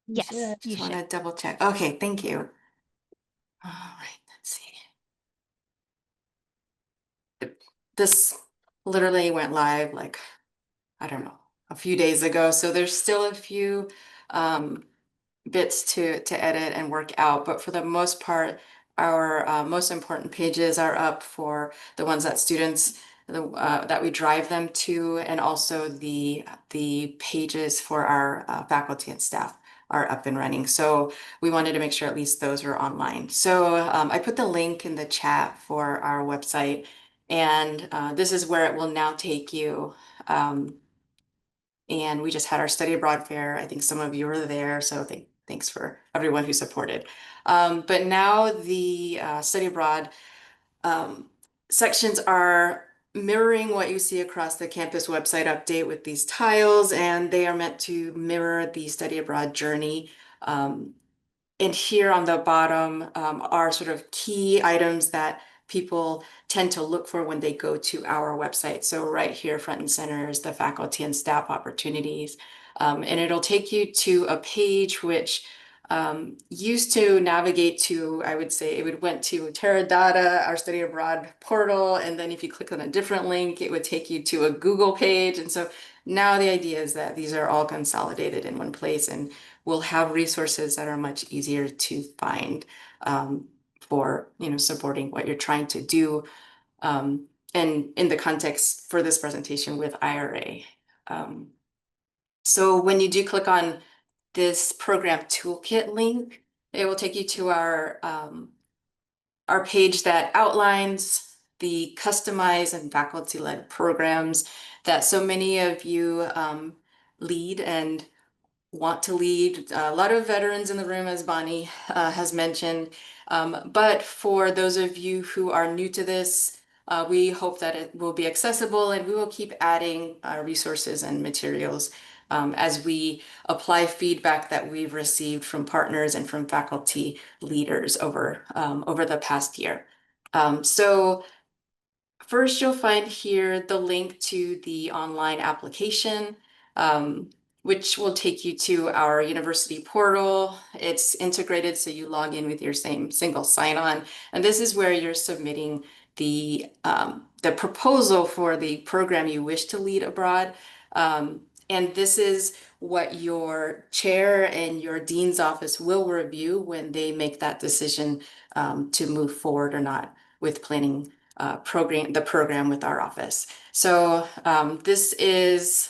S1: Yes, you
S15: Just want
S1: should.
S15: to double check. Okay, thank you. All right, let's see. This literally went live like, I don't know, a few days ago. So there's still a few bits to edit and work out, but for the most part, our most important pages are up for the ones that students that we drive them to, and also the pages for our faculty and staff are up and running. So we wanted to make sure at least those were online. So I put the link in the chat for our website, and this is where it will now take you. And we just had our study abroad fair. I think some of you were there, so thanks for everyone who supported. But now the study abroad sections are mirroring what you see across the campus website update with these tiles, and they are meant to mirror the study abroad journey. And here on the bottom are sort of key items that people tend to look for when they go to our website. So right here, front and center is the faculty and staff opportunities. And it'll take you to a page which used to navigate to, I would say, went to Teradata, our study abroad portal, and then if you click on a different link, it would take you to a Google page. And so now the idea is that these are all consolidated in one place, and we'll have resources that are much easier to find for supporting what you're trying to do, and in the context for this presentation with IRA. So when you do click on this program toolkit link, it will take you to our page that outlines the customized and faculty-led programs that so many of you lead and want to lead. A lot of veterans in the room, as Bonnie has mentioned. But for those of you who are new to this, we hope that it will be accessible, and we will keep adding resources and materials as we apply feedback that we've received from partners and from faculty leaders over the past year. So first, you'll find here the link to the online application, which will take you to our university portal. It's integrated, so you log in with your same single sign-on, and this is where you're submitting the proposal for the program you wish to lead abroad. And this is what your chair and your dean's office will review when they make that decision to move forward or not with planning the program with our office. So this is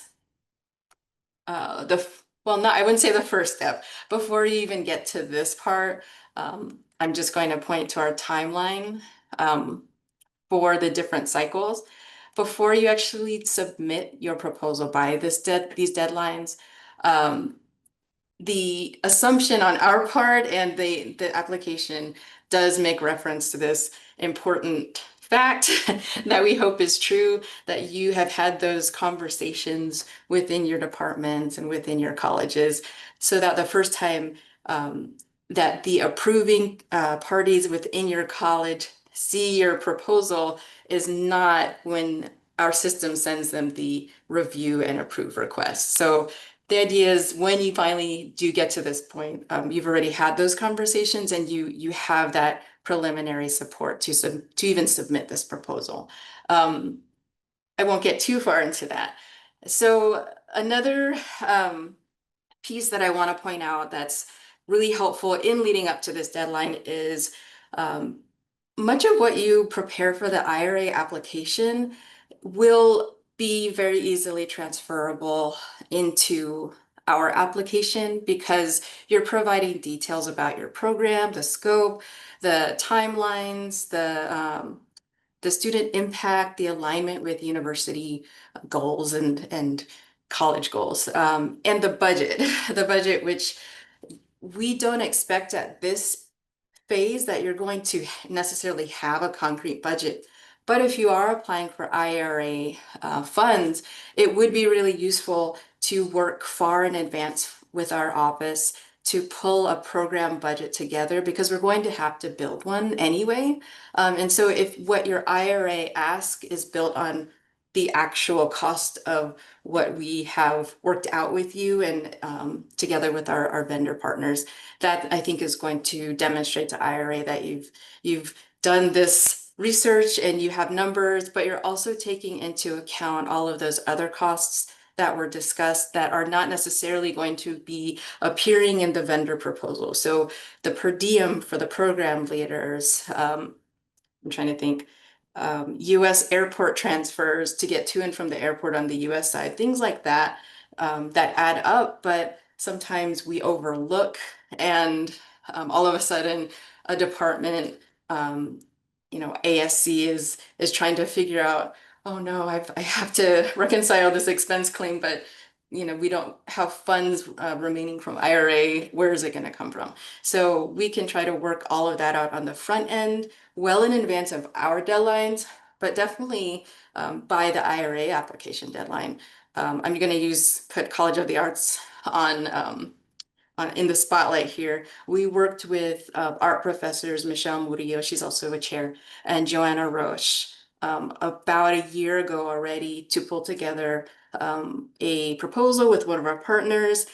S15: I wouldn't say the first step. Before you even get to this part, I'm just going to point to our timeline for the different cycles. Before you actually submit your proposal by these deadlines, the assumption on our part and the application does make reference to this important fact that we hope is true, that you have had those conversations within your departments and within your colleges, so that the first time that the approving parties within your college see your proposal is not when our system sends them the review and approve request. So the idea is when you finally do get to this point, you've already had those conversations, and you have that preliminary support to even submit this proposal. I won't get too far into that. So another piece that I want to point out that's really helpful in leading up to this deadline is much of what you prepare for the IRA application will be very easily transferable into our application, because you're providing details about your program, the scope, the timelines, the student impact, the alignment with university goals and college goals, and the budget, which we don't expect at this phase that you're going to necessarily have a concrete budget. But if you are applying for IRA funds, it would be really useful to work far in advance with our office to pull a program budget together, because we're going to have to build one anyway. And so if what your IRA ask is built on the actual cost of what we have worked out with you and together with our vendor partners, that I think is going to demonstrate to IRA that you've done this research and you have numbers, but you're also taking into account all of those other costs that were discussed that are not necessarily going to be appearing in the vendor proposal. So the per diem for the program leaders, I'm trying to think, US airport transfers to get to and from the airport on the US side, things like that, that add up, but sometimes we overlook, and all of a sudden a department, ASC is trying to figure out, oh no, I have to reconcile this expense claim, but we don't have funds remaining from IRA. Where is it going to come from? So we can try to work all of that out on the front end, well in advance of our deadlines, but definitely by the IRA application deadline. I'm going to put College of the Arts on in the spotlight here. We worked with art professors Michelle Murillo, she's also a chair, and Joanna Roche about a year ago already to pull together a proposal with one of our partners.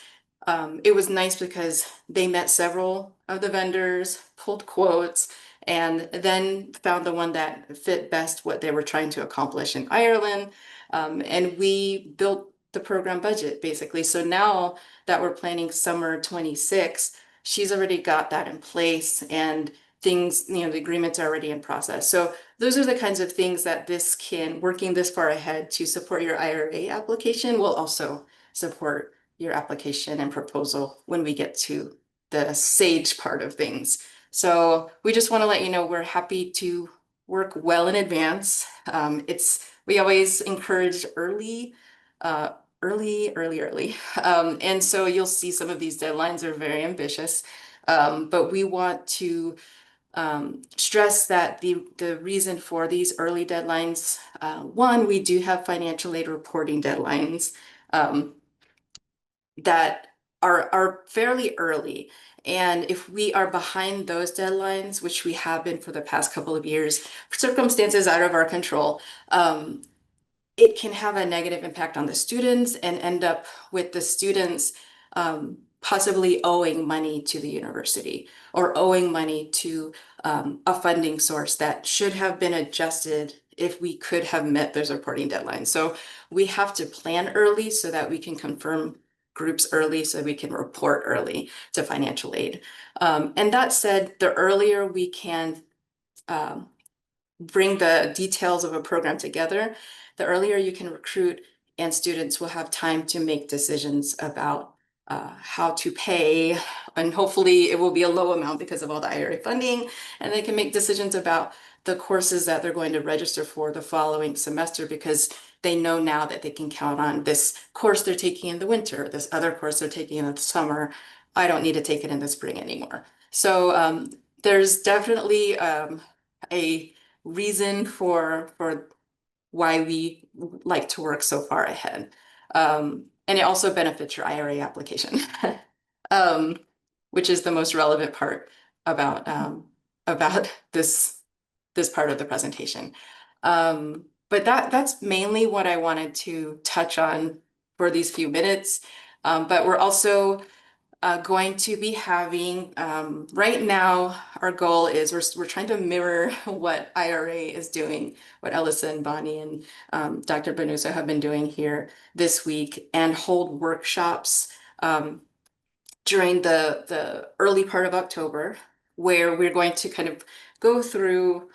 S15: It was nice because they met several of the vendors, pulled quotes, and then found the one that fit best what they were trying to accomplish in Ireland. And we built the program budget basically. So now that we're planning summer 26, she's already got that in place and things, the agreements are already in process. So those are the kinds of things that working this far ahead to support your IRA application will also support your application and proposal when we get to the SAGE part of things. So we just want to let you know we're happy to work well in advance. We always encourage early. And so you'll see some of these deadlines are very ambitious, but we want to stress that the reason for these early deadlines, one, we do have financial aid reporting deadlines that are fairly early. And if we are behind those deadlines, which we have been for the past couple of years, circumstances out of our control, it can have a negative impact on the students and end up with the students possibly owing money to the university or owing money to a funding source that should have been adjusted if we could have met those reporting deadlines. So we have to plan early so that we can confirm groups early so we can report early to financial aid. And that said, the earlier we can bring the details of a program together, the earlier you can recruit and students will have time to make decisions about how to pay, and hopefully it will be a low amount because of all the IRA funding, and they can make decisions about the courses that they're going to register for the following semester because they know now that they can count on this course they're taking in the winter, this other course they're taking in the summer. I don't need to take it in the spring anymore. So there's definitely a reason for why we like to work so far ahead. And it also benefits your IRA application, which is the most relevant part about this part of the presentation. But that's mainly what I wanted to touch on for these few minutes. But we're also going to be having, right now, our goal is we're trying to mirror what IRA is doing, what Elissa and Bonnie and Dr. Bonuso have been doing here this week, and hold workshops during the early part of October, where we're going to kind of go through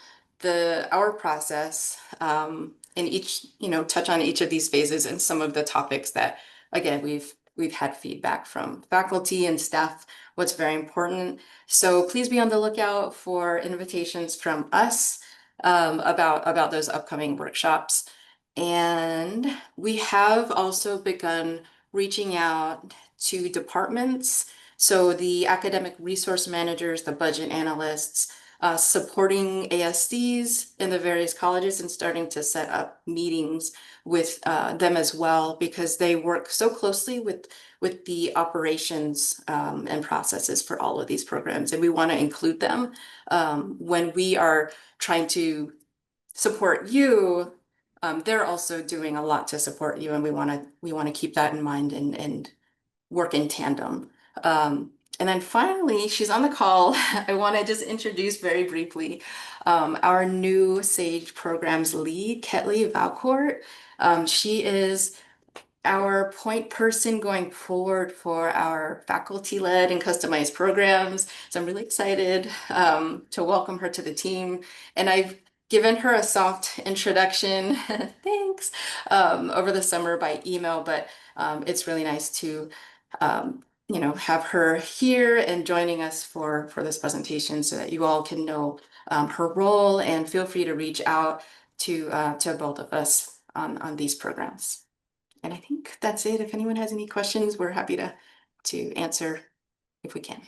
S15: our process and each, touch on each of these phases and some of the topics that, again, we've had feedback from faculty and staff, what's very important. So please be on the lookout for invitations from us about those upcoming workshops. And we have also begun reaching out to departments. So the academic resource managers, the budget analysts, supporting ASDs in the various colleges and starting to set up meetings with them as well, because they work so closely with the operations and processes for all of these programs. And we want to include them when we are trying to support you. They're also doing a lot to support you, and we want to keep that in mind and work in tandem. And then finally, she's on the call. I want to just introduce very briefly our new SAGE programs lead, Ketley Valcourt. She is our point person going forward for our faculty-led and customized programs. So I'm really excited to welcome her to the team. And I've given her a soft introduction, thanks, over the summer by email, but it's really nice to have her here and joining us for this presentation so that you all can know her role, and feel free to reach out to both of us on these programs. And I think that's it. If anyone has any questions, we're happy to answer if we can.